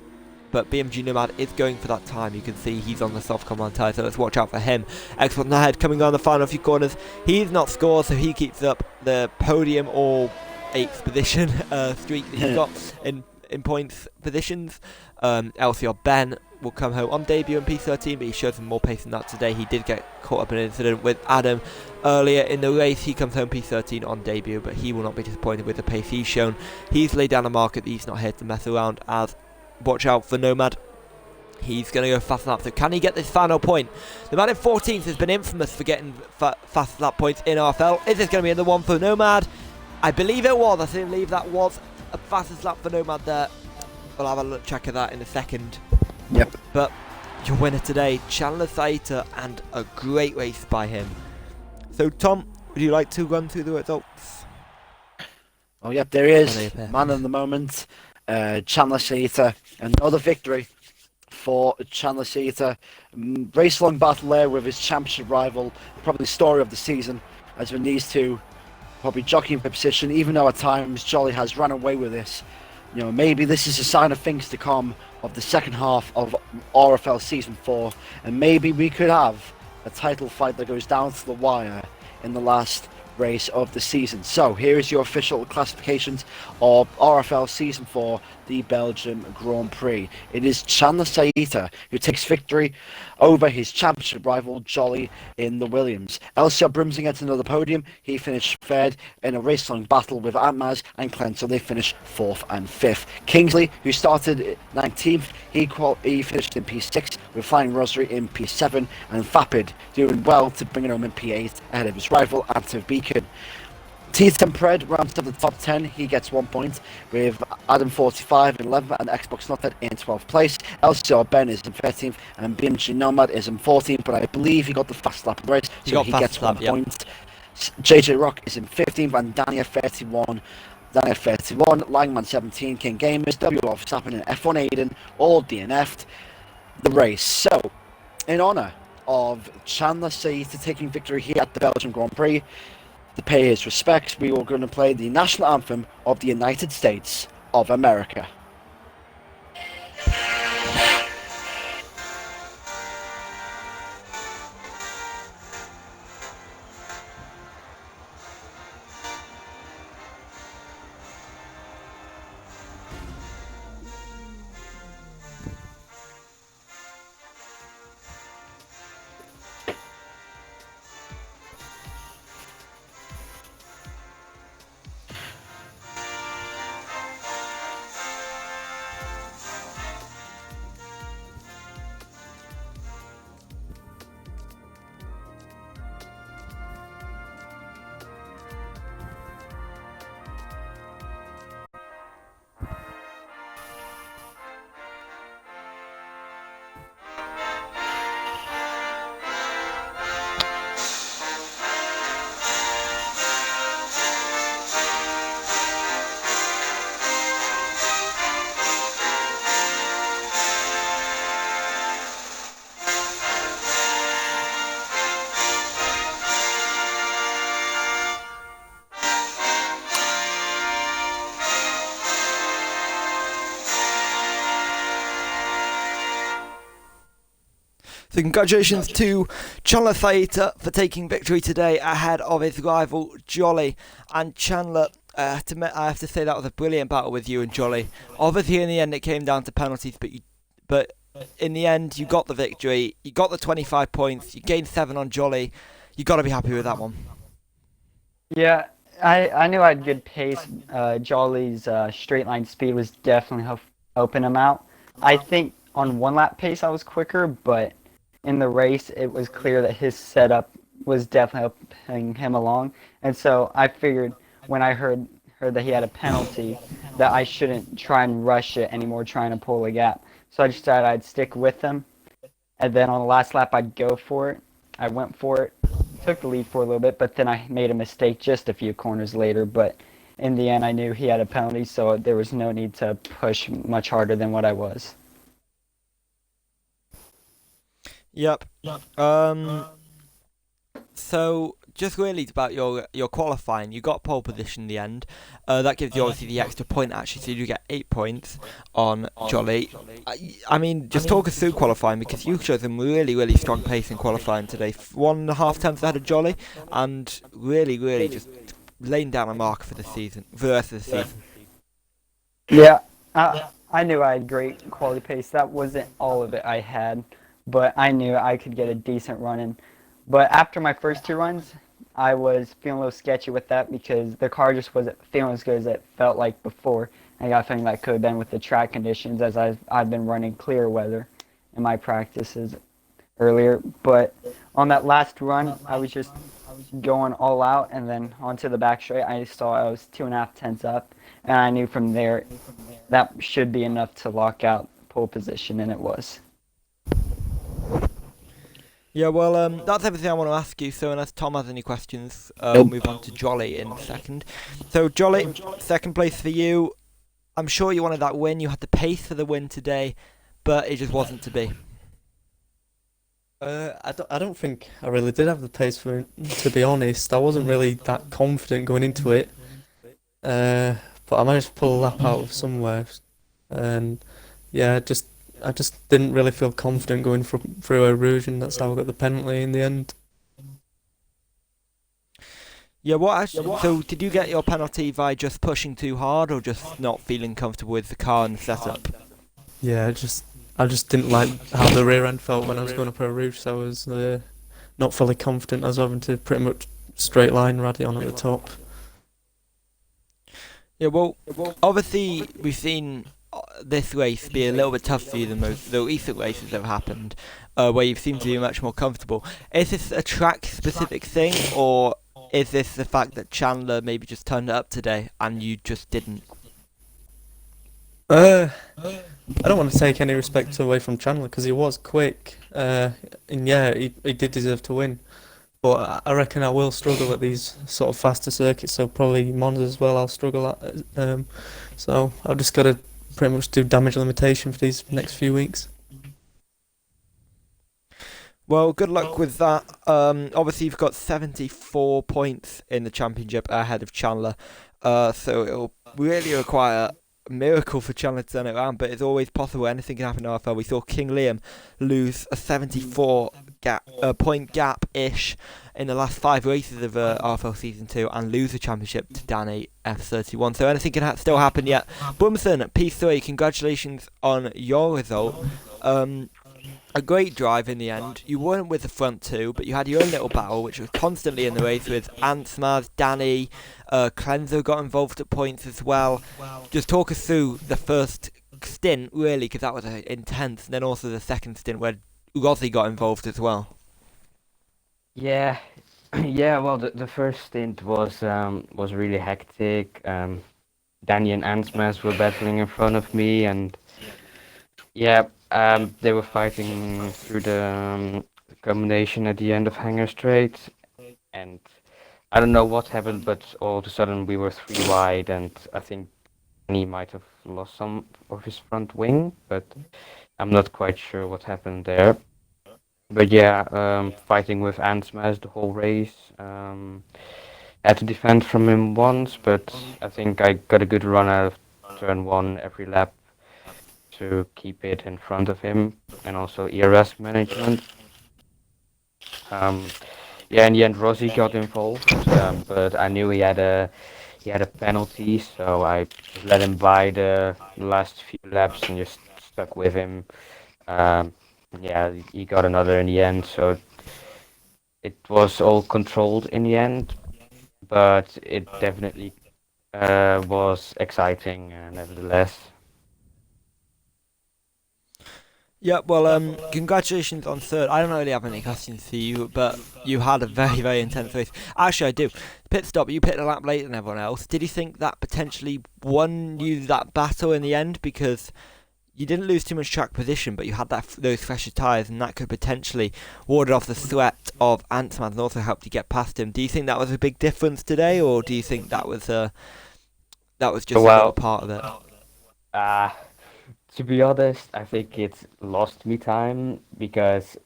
but BMG Nomad is going for that time. You can see he's on the soft command tyre, so let's watch out for him. Expert ahead coming on the final few corners. He's not scored, so he keeps up the podium or 8th position streak that he's got in points positions. LCR Ben will come home on debut in P13, but he showed some more pace than that today. He did get caught up in an incident with Adam earlier in the race. He comes home P13 on debut, but he will not be disappointed with the pace he's shown. He's laid down a market that he's not here to mess around, as watch out for Nomad. He's going to go fast lap, so can he get this final point? The man in 14th has been infamous for getting fast lap points in RFL. Is this going to be the one for Nomad? I believe it was. I believe that was a fastest lap for Nomad there. We'll have a look check of that in a second. Yep. But your winner today, Chandler Saita, and a great race by him. So, Tom, would you like to run through the results? Oh, yep, there he is. Man of the moment, Chandler Saita. Another victory for Chandler Saita. Race-long battle there with his championship rival. Probably the story of the season, as when these two probably jockeying for position, even though at times Jolly has run away with this. Maybe this is a sign of things to come of the second half of RFL Season 4, and maybe we could have a title fight that goes down to the wire in the last race of the season. So here is your official classifications of RFL Season 4, the Belgium Grand Prix. It is Chandler Saita who takes victory over his championship rival Jolly in the Williams. LCR Brimsing gets another podium. He finished third in a race-long battle with Antmaz and Clent, so they finished 4th and 5th. Kingsley, who started 19th, he finished in P6 with Flying Rosary in P7, and Vapid doing well to bring it home in P8 ahead of his rival Antiv Beacon. T10 Pred rounds up the top 10. He gets 1 point with Adam 45 in 11th and Xbox Noted in 12th place. LCR Ben is in 13th and BMG Nomad is in 14th, but I believe he got the fast lap of the race, so he gets 1 point. JJ Rock is in 15th and Daniel 31. Langman 17, King Gamers, WL Verstappen and F1 Aiden all DNF'd the race. So, in honour of Chandler Saita taking victory here at the Belgian Grand Prix, to pay his respects, we are going to play the national anthem of the United States of America. So congratulations to Chandler Saita for taking victory today ahead of his rival Jolly. And Chandler, I have to say that was a brilliant battle with you and Jolly. Obviously in the end it came down to penalties, but in the end you got the victory. You got the 25 points. You gained 7 on Jolly. You got to be happy with that one. Yeah, I knew I had good pace. Jolly's straight line speed was definitely helping him out. I think on one lap pace I was quicker, but in the race it was clear that his setup was definitely helping him along. And so I figured when I heard that he had a penalty that I shouldn't try and rush it anymore trying to pull a gap. So I decided I'd stick with him. And then on the last lap I'd go for it. I went for it, took the lead for a little bit, but then I made a mistake just a few corners later. But in the end I knew he had a penalty, so there was no need to push much harder than what I was. Yep. So just really about your qualifying, you got pole position in the end. That gives you obviously the extra point actually, so you get 8 points on Jolly. I mean, just talk us through qualifying, because you showed some really strong pace in qualifying today. 1.5 tenths ahead of Jolly, and really just laying down a mark for the season, for the rest of the season. Yeah, I knew I had great quality pace. That wasn't all of it I had, but I knew I could get a decent run in. But after my first 2 runs, I was feeling a little sketchy with that because the car just wasn't feeling as good as it felt like before. I got a feeling that could have been with the track conditions, as I've been running clear weather in my practices earlier. But on that last run, I was just going all out, and then onto the back straight, I saw I was 2.5 tenths up, and I knew from there that should be enough to lock out pole position, and it was. Yeah, well, that's everything I want to ask you. So unless Tom has any questions, we'll Nope. move on to Jolly in a second. So Jolly, second place for you. I'm sure you wanted that win. You had the pace for the win today, but it just wasn't to be. I don't think I really did have the pace for it, to be honest. I wasn't really that confident going into it. But I managed to pull a lap out of somewhere, and yeah, I just didn't really feel confident going through a rouge, and that's how I got the penalty in the end. Yeah, what actually, so did you get your penalty by just pushing too hard or just not feeling comfortable with the car and the setup? Yeah, I just didn't like how the rear end felt when I was going up a rouge, so I was not fully confident. I was having to pretty much straight line Raddy on at the top. Yeah, well, obviously we've seen this race be a little bit tougher for you than most the recent races that have happened, where you seem to be much more comfortable. Is this a track-specific thing, or is this the fact that Chandler maybe just turned it up today and you just didn't? Uh, I don't want to take any respect away from Chandler because he was quick, and yeah, he did deserve to win. But I reckon I will struggle at these sort of faster circuits, so probably Monza as well. I'll struggle at. So I've just got to pretty much do damage limitation for these next few weeks. Well, good luck with that. Obviously you've got 74 points in the championship ahead of Chandler, so it'll really require a miracle for Chandler to turn it around, but it's always possible. Anything can happen in RFL. We saw King Liam lose a 74 point gap-ish in the last 5 races of RFL Season 2 and lose the championship to Danny F31. So anything can still happen yet. Bumson, P3, congratulations on your result. A great drive in the end. You weren't with the front two, but you had your own little battle, which was constantly in the race with Ansmaz, Danny, Cleanser got involved at points as well. Just talk us through the first stint, really, because that was intense, and then also the second stint where Rossi got involved as well. Yeah, yeah. Well, the first stint was really hectic. Danny and Ansmas were battling in front of me, and yeah, they were fighting through the combination at the end of Hanger Straight, and I don't know what happened, but all of a sudden we were 3 wide, and I think he might have lost some of his front wing, but I'm not quite sure what happened there. But yeah, fighting with Ansmas the whole race. Had to defend from him once, but I think I got a good run out of turn one every lap to keep it in front of him, and also ERS management. Yeah, in the end, Rossi got involved, but I knew he had a penalty, so I just let him by the last few laps and just stuck with him. Yeah, he got another in the end, so it was all controlled in the end, but it definitely was exciting nevertheless. Yeah, well, congratulations on third. I don't really have any questions for you, but you had a very, very intense race. Actually, I do. Pit stop, you pitted a lap later than everyone else. Did you think that potentially won you that battle in the end? Because you didn't lose too much track position, but you had those fresher tyres, and that could potentially ward off the threat of Antman and also helped you get past him. Do you think that was a big difference today, or do you think that was just a little part of it? To be honest, I think it lost me time because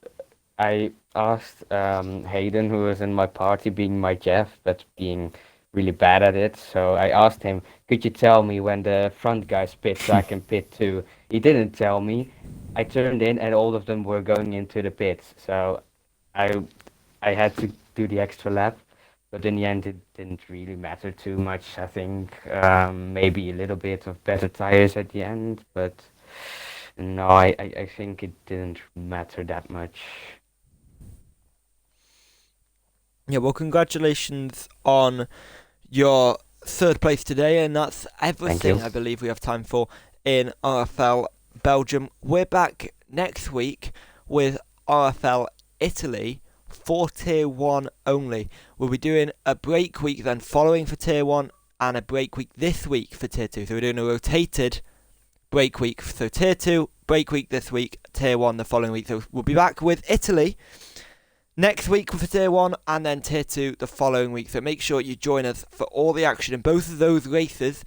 I asked Hayden, who was in my party, being my Jeff, but being really bad at it. So I asked him, "Could you tell me when the front guys pit so I can pit too?" He didn't tell me. I turned in, and all of them were going into the pits. So I I had to do the extra lap, but in the end, it didn't really matter too much. I think maybe a little bit of better tires at the end, but. No, I think it didn't matter that much. Yeah, well, congratulations on your third place today, and that's everything I believe we have time for in RFL Belgium. We're back next week with RFL Italy for Tier 1 only. We'll be doing a break week then following for Tier 1 and a break week this week for Tier 2. So we're doing a rotated break week. So Tier 2, break week this week, Tier 1 the following week. So we'll be back with Italy next week for Tier 1 and then Tier 2 the following week. So make sure you join us for all the action in both of those races.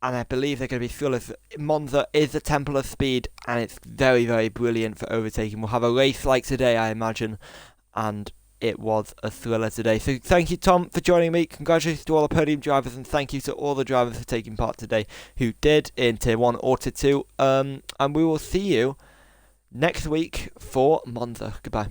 And I believe they're going to be flawless. Monza is the temple of speed, and it's very, very brilliant for overtaking. We'll have a race like today, I imagine, and it was a thriller today. So thank you, Tom, for joining me. Congratulations to all the podium drivers, and thank you to all the drivers for taking part today who did in Tier 1 or Tier 2. And we will see you next week for Monza. Goodbye.